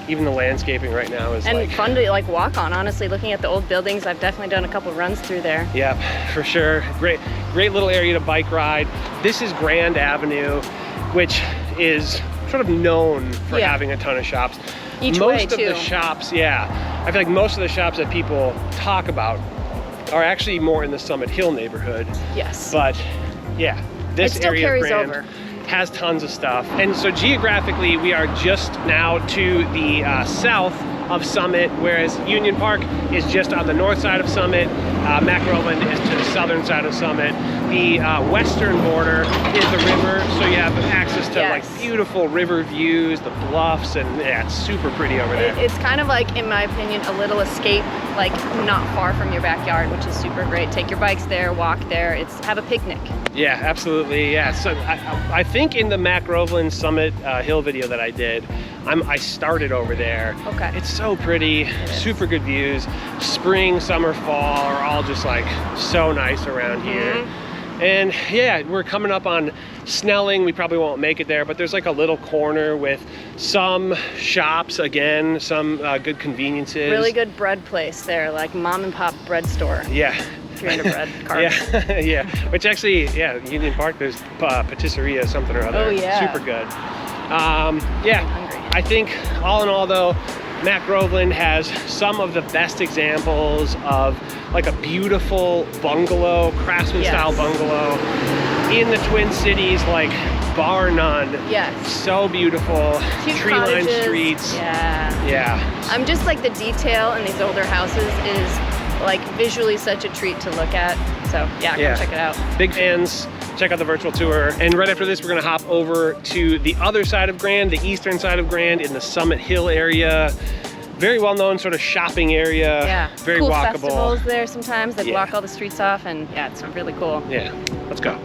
Even the landscaping right now is like fun to like walk on. Honestly, looking at the old buildings, I've definitely done a couple runs through there. Yep, for sure. Great little area to bike ride. This is Grand Avenue, which is sort of known for having a ton of shops. Most of the shops, I feel like most of the shops that people talk about are actually more in the Summit Hill neighborhood. But yeah, this area of Grand has tons of stuff. And so geographically, we are just now to the south of Summit, whereas Union Park is just on the north side of Summit. Mac Groveland is to the southern side of Summit. The western border is the river, so you have access to like beautiful river views, the bluffs, and yeah, it's super pretty over there. It's kind of like, in my opinion, a little escape, like not far from your backyard, which is super great. Take your bikes there, walk there, have a picnic. Yeah, absolutely. Yeah, so I think in the Mac Groveland Summit Hill video that I did, I started over there. Okay. It's so pretty, super good views. Spring, summer, fall are all just like so nice around here. And yeah, we're coming up on Snelling. We probably won't make it there, but there's like a little corner with some shops, again, some good conveniences. Really good bread place there, like mom and pop bread store. Yeah. If you're into bread carving. Yeah, yeah. Which actually, yeah, Union Park, there's patisserie something or other. Oh yeah. Super good. Yeah, I think all in all though, Mac Groveland has some of the best examples of like a beautiful bungalow, craftsman style bungalow in the Twin Cities, like bar none. Yes. So beautiful. Tree-lined streets. Yeah. Yeah. I'm just like, the detail in these older houses is like visually such a treat to look at. So yeah, come check it out. Big fans. Check out the virtual tour. And right after this, we're gonna hop over to the other side of Grand, the eastern side of Grand, in the Summit Hill area. Very well-known sort of shopping area. Yeah, very cool walkable. Festivals there sometimes that block all the streets off, and yeah, it's really cool. Yeah, let's go.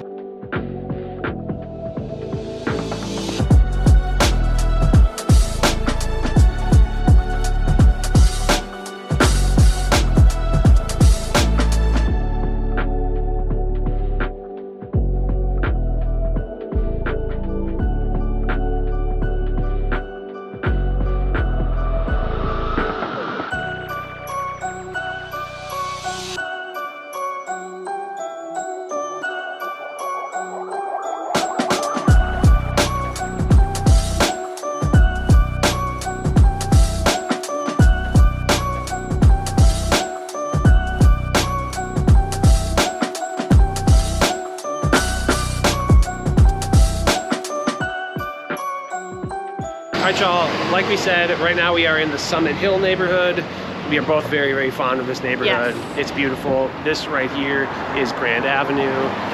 All right, y'all, like we said, right now we are in the Summit Hill neighborhood. We are both very, very fond of this neighborhood. Yes. It's beautiful. This right here is Grand Avenue,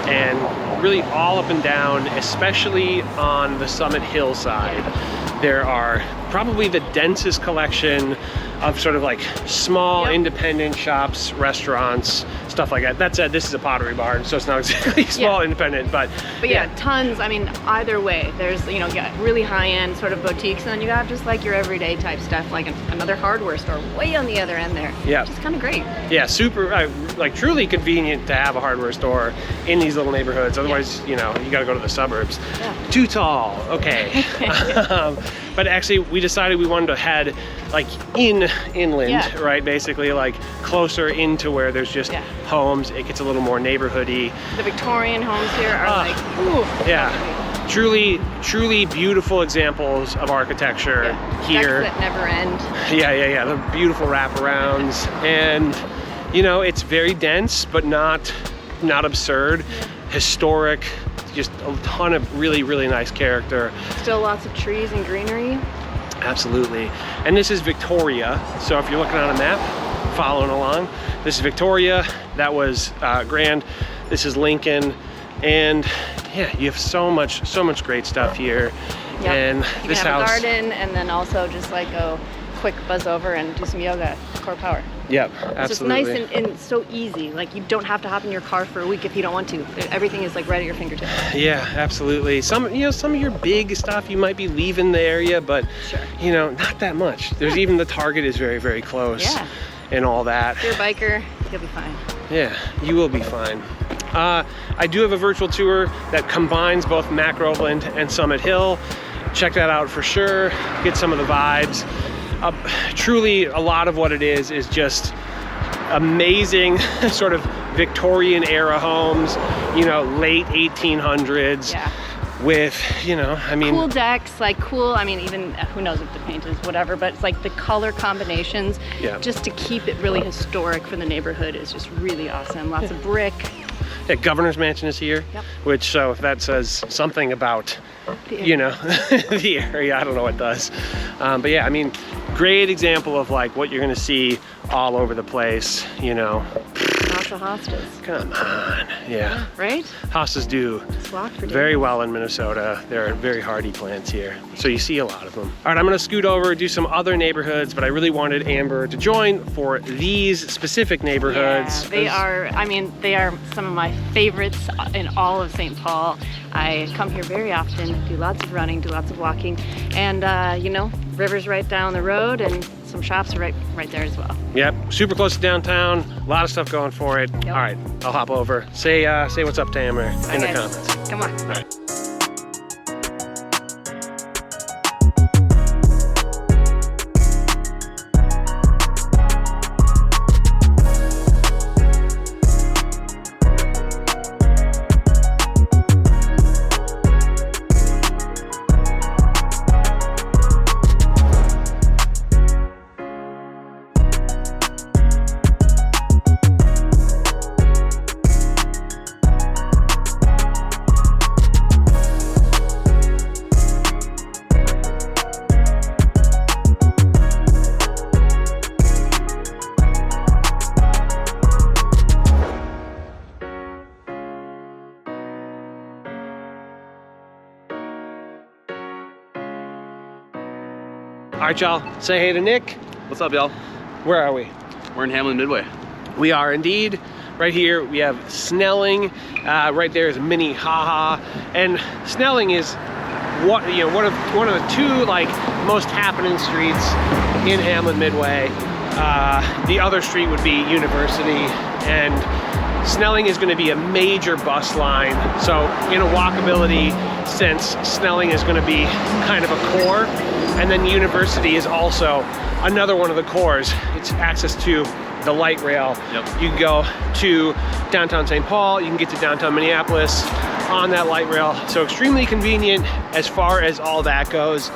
and really all up and down, especially on the Summit Hill side, there are probably the densest collection of sort of like small independent shops, restaurants, stuff like that. That said, this is a Pottery Barn, so it's not exactly small independent, but yeah, tons. I mean, either way, there's, you know, really high-end sort of boutiques, and then you got just like your everyday type stuff, like another hardware store way on the other end there. Yeah, which is kind of great. Yeah, super, like truly convenient to have a hardware store in these little neighborhoods. Otherwise, you know, you got to go to the suburbs. Yeah. Too tall. Okay. But actually, we decided we wanted to head like inland, right? Basically, like closer into where there's just homes. It gets a little more neighborhoody. The Victorian homes here are like, ooh. Yeah, truly beautiful examples of architecture here. Decks that never end. Yeah. The beautiful wraparounds, and you know, it's very dense, but not absurd. Historic. Just a ton of really nice character. Still lots of trees and greenery. Absolutely. And this is Victoria. So if you're looking on a map, following along, this is Victoria. That was Grand. This is Lincoln. And yeah, you have so much great stuff here. Yep. And you this can have house. a garden, and then also just like go quick buzz over and do some yoga, core power. Yep, absolutely. It's just nice and so easy. Like, you don't have to hop in your car for a week if you don't want to. Everything is like right at your fingertips. Yeah, absolutely. Some of your big stuff, you might be leaving the area, but you know, not that much. There's even the Target is very close. Yeah. And all that. If you're a biker, you'll be fine. Yeah, you will be fine. I do have a virtual tour that combines both Mac Groveland and Summit Hill. Check that out for sure. Get some of the vibes. Truly, a lot of what it is just amazing sort of Victorian era homes, you know, late 1800s. Yeah. With, you know, I mean, cool decks, like cool, I mean, even who knows if the paint is whatever, but it's like the color combinations, just to keep it really historic for the neighborhood is just really awesome. Lots of brick. Yeah, Governor's Mansion is here, which, so if that says something about, you know, the area, I don't know what does. But yeah, I mean, great example of like what you're gonna see all over the place, you know. Lots of hostas. Come on, yeah. Right? Hostas do Walk for very days. well in Minnesota. They're very hardy plants here, so you see a lot of them. All right, I'm gonna scoot over, do some other neighborhoods, but I really wanted Amber to join for these specific neighborhoods. Yeah, they are, I mean, they are some of my favorites in all of St. Paul. I come here very often, do lots of running, do lots of walking, and you know, river's right down the road and some shops are right there as well. Yep, super close to downtown, a lot of stuff going for it. Yep. All right, I'll hop over. Say what's up to Amber in the Okay. comments. Come on. All right. All right, y'all, say hey to Nick. What's up, y'all? Where are we? We're in Hamlin Midway. We are indeed. Right here we have Snelling. Right there is Minnehaha, and Snelling is one of the two like most happening streets in Hamlin Midway. The other street would be University, and Snelling is going to be a major bus line. So in a walkability sense, Snelling is going to be kind of a core, and then University is also another one of the cores. It's access to the light rail. Yep. You can go to downtown St. Paul, you can get to downtown Minneapolis on that light rail. So extremely convenient as far as all that goes.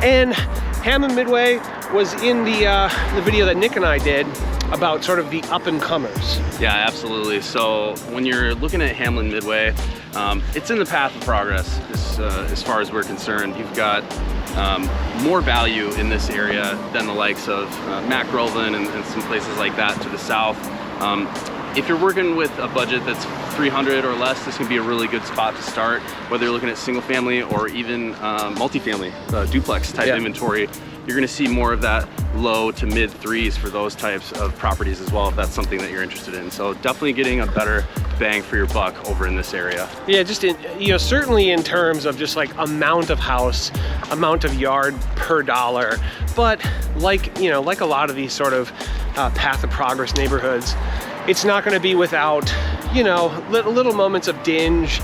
And Hamlin Midway was in the video that Nick and I did about sort of the up and comers. Yeah, absolutely. So when you're looking at Hamlin Midway, it's in the path of progress as far as we're concerned. You've got more value in this area than the likes of Groveland and some places like that to the south. If you're working with a budget that's 300 or less, this can be a really good spot to start. Whether you're looking at single family or even multifamily, duplex type inventory, you're gonna see more of that low to mid threes for those types of properties as well, if that's something that you're interested in. So definitely getting a better bang for your buck over in this area. Yeah, just in, certainly in terms of just like amount of house, amount of yard per dollar, but like a lot of these sort of path of progress neighborhoods, it's not going to be without, little moments of dinge,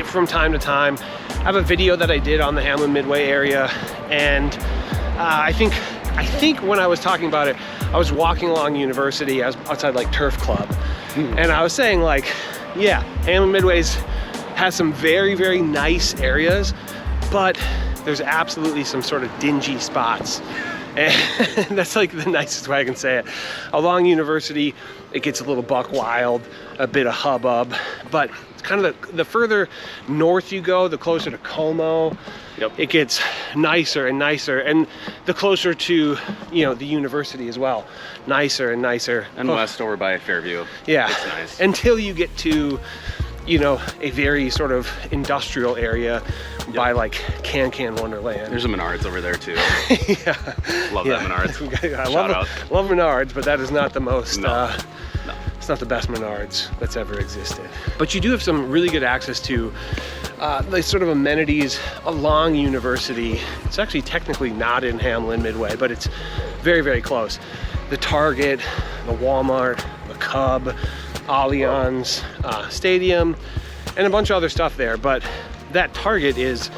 from time to time. I have a video that I did on the Hamlin Midway area, and I think when I was talking about it, I was walking along University. I was outside like Turf Club, and I was saying like, yeah, Hamlin Midway's has some very, very nice areas, but there's absolutely some sort of dingy spots. And that's like the nicest way I can say it. Along University, it gets a little buck wild, a bit of hubbub, but it's kind of the further north you go, the closer to Como, it gets nicer and nicer, and the closer to the University as well, nicer and nicer. And west over by Fairview. Yeah, it's nice. Until you get to a very sort of industrial area by like Can Wonderland. There's a Menards over there too. Yeah. Love that Menards. I love Menards, but that is not the most, it's not the best Menards that's ever existed. But you do have some really good access to like sort of amenities along University. It's actually technically not in Hamlin Midway, but it's very, very close. The Target, the Walmart, the Cub, Allianz Stadium, and a bunch of other stuff there. But that Target is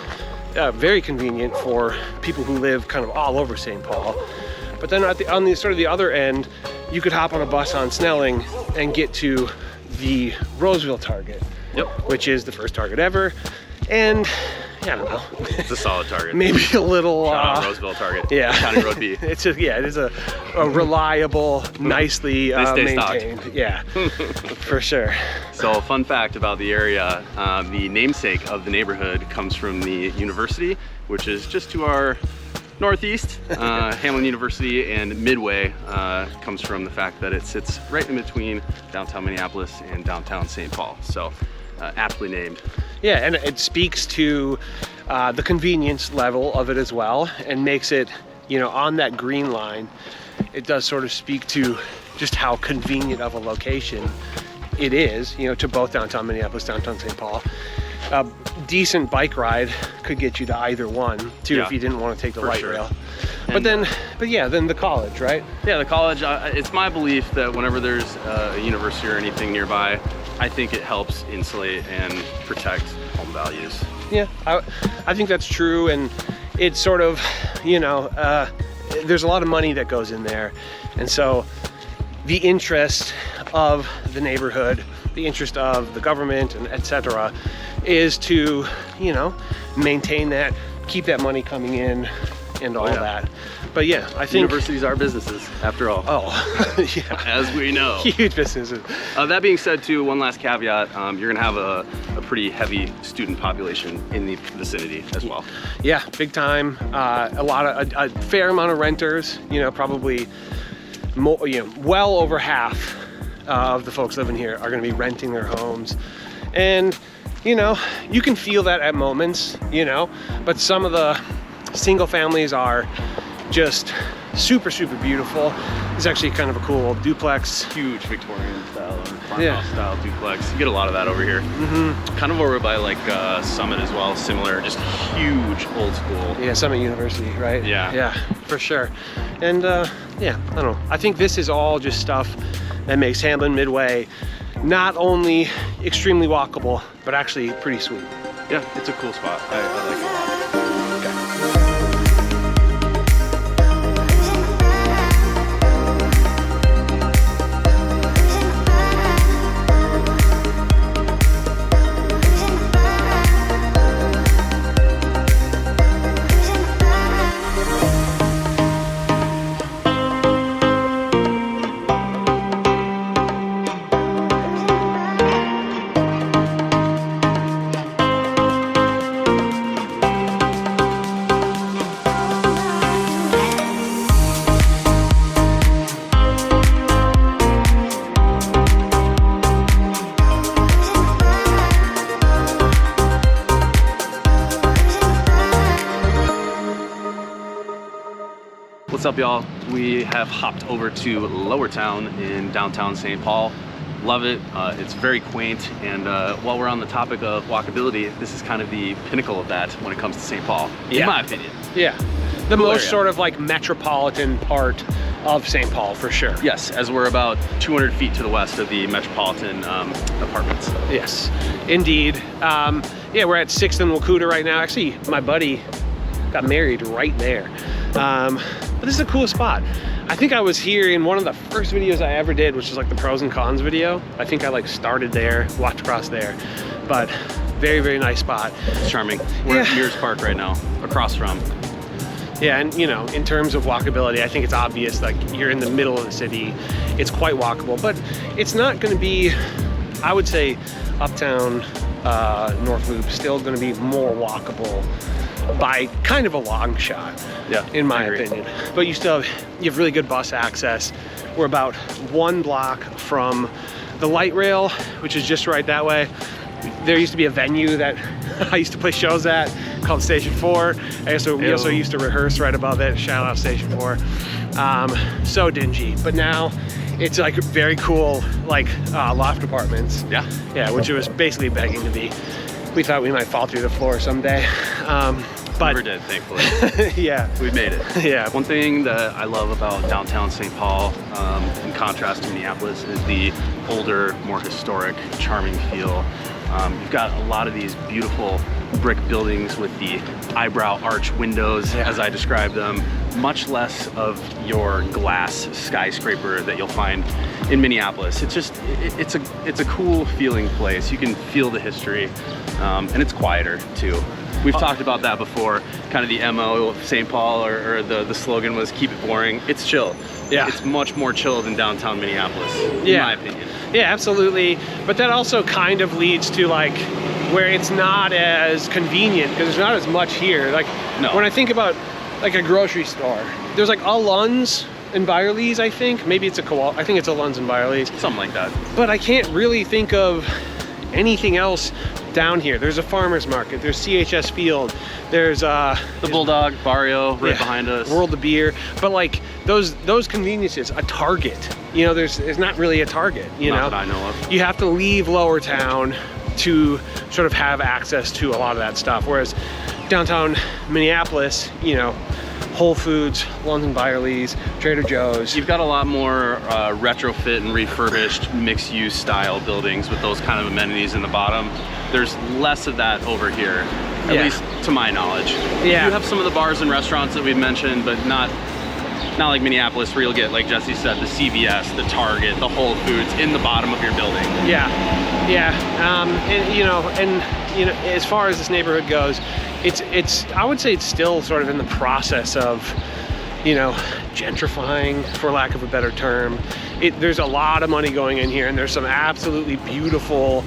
very convenient for people who live kind of all over St. Paul. But then on the sort of the other end, you could hop on a bus on Snelling and get to the Roseville Target, which is the first Target ever. And I don't know. It's a solid Target. Maybe a little Shout out Roseville Target. Yeah. County Road B. It is a reliable, nicely maintained. Stocked. Yeah, for sure. So fun fact about the area, the namesake of the neighborhood comes from the University, which is just to our northeast. Hamlin University and Midway comes from the fact that it sits right in between downtown Minneapolis and downtown St. Paul. So aptly named. Yeah, and it speaks to the convenience level of it as well, and makes it, you know, on that green line. It does sort of speak to just how convenient of a location it is, you know, to both downtown Minneapolis, downtown St. Paul. A decent bike ride could get you to either one too, if you didn't want to take the light rail. But then the college, right? Yeah, the college. It's my belief that whenever there's a university or anything nearby, I think it helps insulate and protect home values. Yeah, I think that's true, and it's sort of, you know, there's a lot of money that goes in there, and so the interest of the neighborhood, the interest of the government, and etc., is to, you know, maintain that, keep that money coming in, and all that. But yeah, I think universities are businesses, after all. Oh, yeah, as we know, huge businesses. That being said, too, one last caveat: you're gonna have a pretty heavy student population in the vicinity as well. Yeah, big time. A fair amount of renters. You know, probably more, you know, well over half of the folks living here are going to be renting their homes, and you know, you can feel that at moments, you know, but some of the single families are just super beautiful. It's actually kind of a cool old duplex, huge Victorian style and farmhouse style duplex. You get a lot of that over here. Kind of over by like Summit as well, similar, just huge old school. Yeah, Summit University, right? Yeah, for sure. And yeah, I don't know, I think this is all just stuff that makes Hamlin Midway not only extremely walkable, but actually pretty sweet. Yeah, it's a cool spot. I like it a lot. What's up, y'all? We have hopped over to Lowertown in downtown St. Paul. Love it. It's very quaint, and while we're on the topic of walkability, this is kind of the pinnacle of that when it comes to St. Paul, in my opinion. Yeah, the most sort of like metropolitan part of St. Paul, for sure. Yes, as we're about 200 feet to the west of the metropolitan apartments. Yes, indeed. Yeah, we're at 6th and Wakuta right now. Actually, my buddy got married right there. But this is a cool spot. I think I was here in one of the first videos I ever did, which is like the pros and cons video. I think I like started there, walked across there, but very nice spot. It's charming. We're at Mears Park right now, across from. Yeah, and you know, in terms of walkability, I think it's obvious, like you're in the middle of the city. It's quite walkable, but it's not gonna be, I would say, Uptown, North Loop, still gonna be more walkable by kind of a long shot, in my opinion. But you have really good bus access. We're about 1 block from the light rail, which is just right that way. There used to be a venue that I used to play shows at called Station 4. We also used to rehearse right above it. Shout out Station 4. So dingy, but now it's like very cool, like loft apartments. Yeah, which it was basically begging to be. We thought we might fall through the floor someday. But never did, thankfully. Yeah. We made it. Yeah. One thing that I love about downtown St. Paul, in contrast to Minneapolis, is the older, more historic, charming feel. You've got a lot of these beautiful brick buildings with the eyebrow arch windows, as I describe them, much less of your glass skyscraper that you'll find in Minneapolis. It's just, it's a cool feeling place. You can feel the history, and it's quieter too. We've talked about that before, kind of the MO of St. Paul, or the slogan was keep it boring. It's chill. Yeah. It's much more chill than downtown Minneapolis, in my opinion. Yeah, absolutely. But that also kind of leads to like where it's not as convenient because there's not as much here. Like when I think about like a grocery store. There's like a Lunds in Byerly's, I think. Maybe it's I think it's a Lunds in Byerly's. Something like that. But I can't really think of anything else down here. There's a farmer's market, there's CHS Field, there's the Bulldog, Barrio, right behind us. World of Beer. But like those conveniences, a Target, you know, there's not really a Target, you know? Not that I know of. You have to leave Lower Town to sort of have access to a lot of that stuff. Whereas downtown Minneapolis, you know, Whole Foods, London Byerly's, Trader Joe's. You've got a lot more retrofit and refurbished mixed-use style buildings with those kind of amenities in the bottom. There's less of that over here, at least to my knowledge. Yeah. You have some of the bars and restaurants that we've mentioned, but not like Minneapolis, where you'll get, like Jesse said, the CVS, the Target, the Whole Foods in the bottom of your building. Yeah. And you know, as far as this neighborhood goes, it's I would say it's still sort of in the process of, you know, gentrifying, for lack of a better term. There's a lot of money going in here, and there's some absolutely beautiful,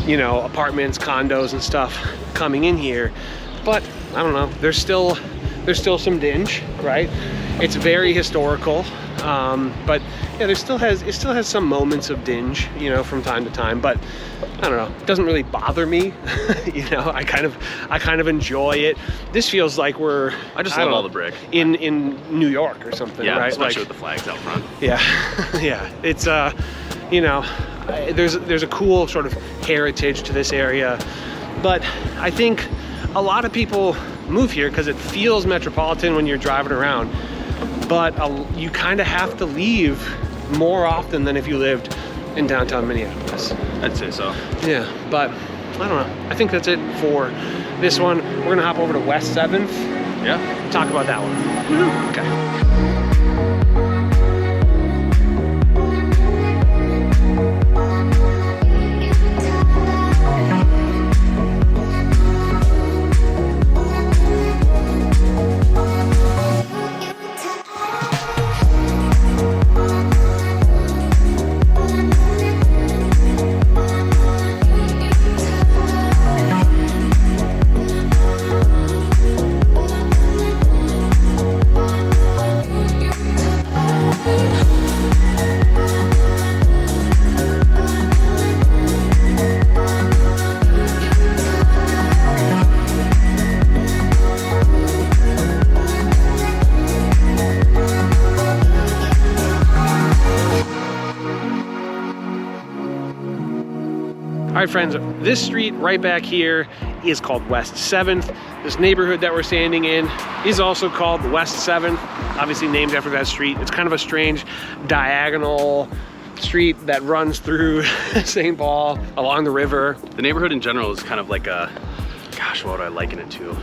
you know, apartments, condos and stuff coming in here. But I don't know, there's still some dinge, right? It's very historical, but yeah, it still has some moments of dinge, you know, from time to time. But I don't know, it doesn't really bother me. You know, I kind of enjoy it. This feels like I just love all the brick in New York or something, yeah, right? Especially like, with the flags out front. Yeah, yeah. It's you know, there's a cool sort of heritage to this area, but I think a lot of people move here because it feels metropolitan when you're driving around. But you kind of have to leave more often than if you lived in downtown Minneapolis. I'd say so. Yeah, but I don't know. I think that's it for this one. We're gonna hop over to West 7th. Yeah. Talk about that one. Okay. All right, friends, this street right back here is called West 7th. This neighborhood that we're standing in is also called West 7th, obviously named after that street. It's kind of a strange diagonal street that runs through St. Paul along the river. The neighborhood in general is kind of like a, gosh, what would I liken it to?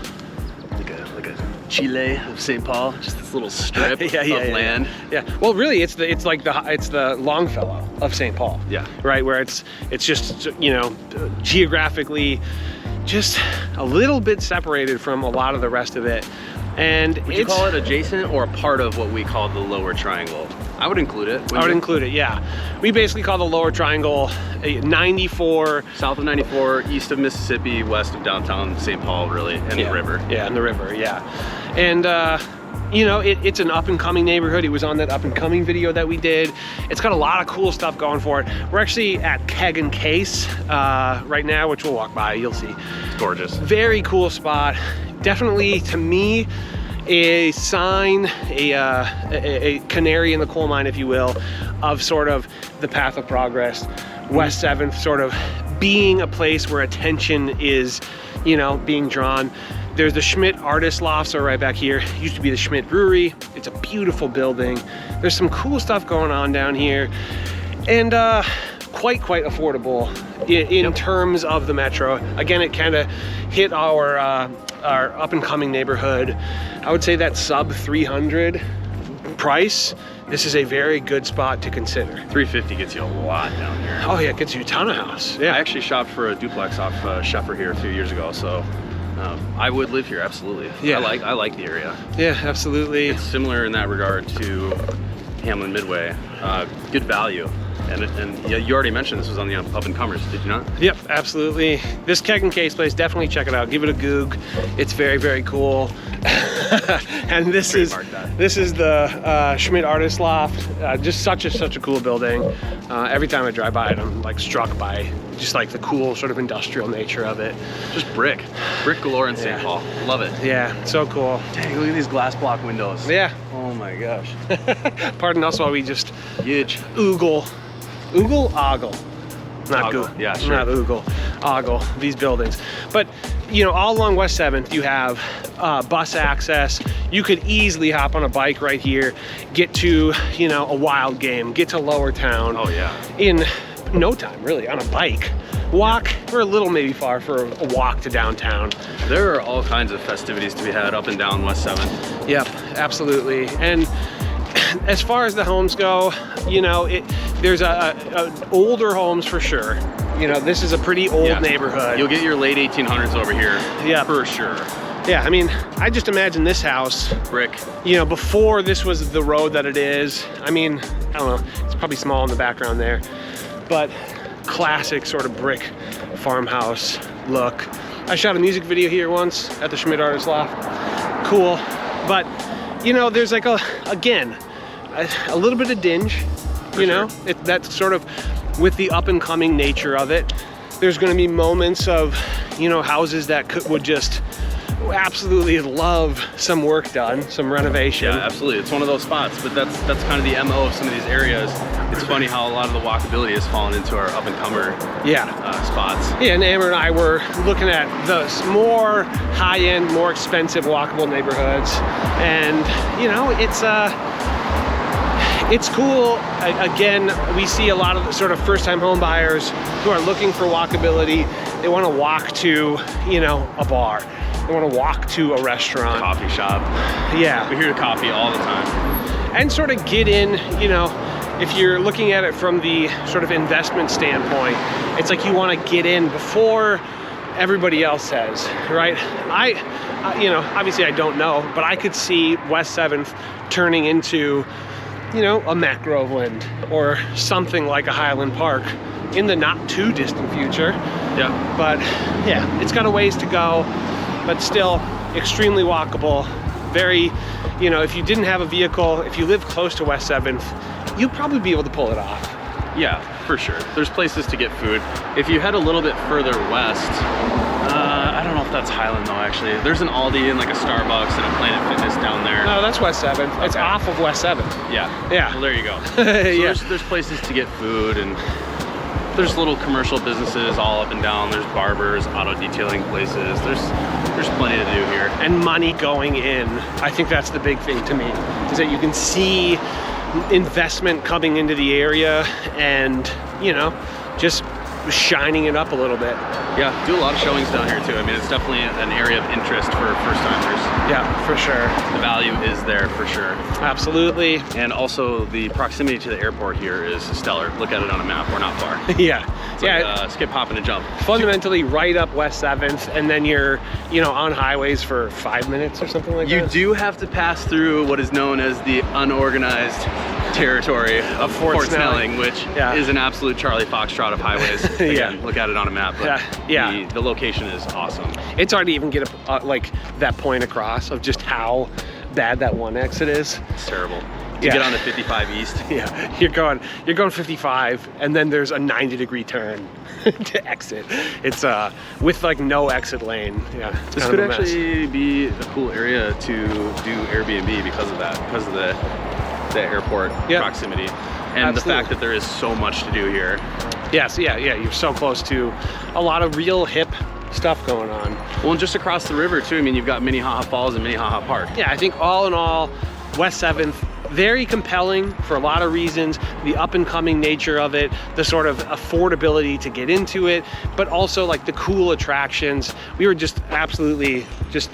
Like a Chile of St. Paul, just this little strip of land. Yeah. Well, really, it's the Longfellow of St. Paul. Yeah. Right, where it's just, you know, geographically just a little bit separated from a lot of the rest of it. And would you call it adjacent or a part of what we call the Lower Triangle? I would include it. I would include it, yeah. We basically call the Lower Triangle 94. South of 94, east of Mississippi, west of downtown St. Paul, really, and the river. Yeah, and the river, yeah. And, you know, it's an up-and-coming neighborhood. It was on that up-and-coming video that we did. It's got a lot of cool stuff going for it. We're actually at Keg and Case right now, which we'll walk by, you'll see. It's gorgeous. Very cool spot. Definitely, to me, a sign, a canary in the coal mine, if you will, of sort of the path of progress. West 7th sort of being a place where attention is, you know, being drawn. There's the Schmidt Artist Lofts are right back here. It used to be the Schmidt Brewery. It's a beautiful building. There's some cool stuff going on down here. And quite affordable in terms of the metro. Again, it kind of hit our up-and-coming neighborhood. I would say that sub 300 price. This is a very good spot to consider. 350 gets you a lot down here. Oh yeah, it gets you a ton of house. Yeah, I actually shopped for a duplex off Sheffer here a few years ago, so I would live here, absolutely. Yeah, I like the area. Yeah, absolutely. It's similar in that regard to Hamlin Midway. Good value. And yeah, you already mentioned this was on the up-and-comers, did you not? Yep, absolutely. This Keg and Case place, definitely check it out. Give it a goog. It's very cool. And this is Trademark that. the Schmidt Artist Loft. Just such a cool building. Every time I drive by it, I'm like struck by just like the cool sort of industrial nature of it. Just brick galore in St. Paul. Love it. Yeah, so cool. Dang, look at these glass block windows. Yeah. Oh my gosh. Pardon us while we just Huge. ogle, not Ogle, Google, yeah, sure. not ogle these buildings. But you know, all along West 7th, you have bus access. You could easily hop on a bike right here, get to, you know, a Wild Game, get to Lower Town. Oh yeah. In no time, really, on a bike. Walk, we're a little maybe far for a walk to downtown. There are all kinds of festivities to be had up and down West 7th. Yep, absolutely. And as far as the homes go, you know, there's a older homes for sure. You know, this is a pretty old neighborhood. You'll get your late 1800s over here. Yeah, for sure. Yeah, I mean, I just imagine this house, Brick. you know, before this was the road that it is. I mean, I don't know, it's probably small in the background there, but classic sort of brick farmhouse look. I shot a music video here once at the Schmidt Artist Loft. Cool, but you know, there's like a little bit of dinge, you know, that's sort of with the up and coming nature of it. There's going to be moments of, you know, houses that would just absolutely love some work done, some renovation. Yeah, absolutely. It's one of those spots, but that's kind of the MO of some of these areas. It's funny how a lot of the walkability has fallen into our up-and-comer spots. Yeah, and Amber and I were looking at the more high-end, more expensive walkable neighborhoods, and you know, it's cool. Again, we see a lot of the sort of first-time home buyers who are looking for walkability. They want to walk to, you know, a bar. They want to walk to a restaurant. Coffee shop. Yeah. We hear coffee all the time. And sort of get in, you know, if you're looking at it from the sort of investment standpoint, it's like you want to get in before everybody else has, right? I you know, obviously I don't know, but I could see West 7th turning into, you know, a Mac Groveland or something like a Highland Park in the not too distant future. Yeah. But yeah, it's got a ways to go, but still extremely walkable. Very, you know, if you didn't have a vehicle, if you live close to West 7th, you'd probably be able to pull it off. Yeah, for sure. There's places to get food. If you head a little bit further west, I don't know if that's Highland though, actually. There's an Aldi and like a Starbucks and a Planet Fitness down there. No, that's West 7th. It's Okay. off of West 7th. Yeah. Yeah. Well, there you go. Yeah. There's places to get food, and there's little commercial businesses all up and down. There's barbers, auto detailing places. There's plenty to do here. And money going in. I think that's the big thing to me, is that you can see investment coming into the area and, you know, just shining it up a little bit. Yeah, do a lot of showings down here too. I mean, it's definitely an area of interest for first-timers. Yeah, for sure. The value is there for sure. Absolutely. And also the proximity to the airport here is stellar. Look at it on a map, we're not far. Yeah. It's Yeah. like skip, hop, and a jump. Fundamentally right up West 7th, and then you're, you know, on highways for 5 minutes or something like You that. do have to pass through what is known as the unorganized territory of Fort Snelling, which is an absolute Charlie Foxtrot of highways. Again, look at it on a map. But the location is awesome. It's hard to even get like that point across of just how bad that one exit is. It's terrible. To get onto 55 East. Yeah, you're going 55, and then there's a 90-degree turn to exit. It's with like no exit lane. Yeah, it's this kind could of a mess. actually be a cool area to do Airbnb because of that, because of the airport proximity and the fact that there is so much to do here. Yes, yeah, you're so close to a lot of real hip stuff going on. Well, and just across the river too. I mean, you've got Minnehaha Falls and Minnehaha Park. Yeah, I think all in all, West 7th, very compelling for a lot of reasons. The up and coming nature of it, the sort of affordability to get into it, but also like the cool attractions. We were just absolutely just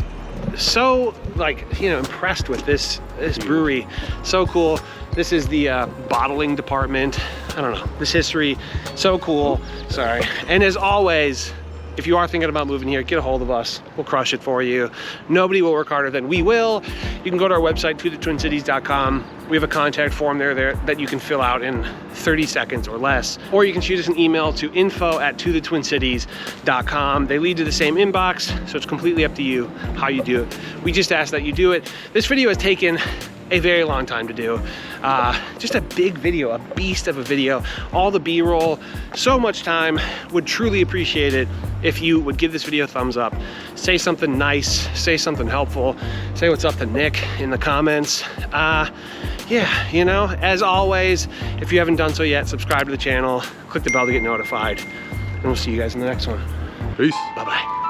so like, you know, impressed with this brewery. So cool. This is the bottling department. I don't know, this history, so cool. Sorry. And as always, if you are thinking about moving here, get a hold of us. We'll crush it for you. Nobody will work harder than we will. You can go to our website, tothetwincities.com. We have a contact form there that you can fill out in 30 seconds or less. Or you can shoot us an email to info@tothetwincities.com. They lead to the same inbox, so it's completely up to you how you do it. We just ask that you do it. This video has taken a very long time to do. Just a big video, a beast of a video, all the B-roll, so much time. Would truly appreciate it if you would give this video a thumbs up, say something nice, say something helpful, say what's up to Nick in the comments. Yeah, you know, as always, if you haven't done so yet, subscribe to the channel, click the bell to get notified, and we'll see you guys in the next one. Peace. Bye-bye.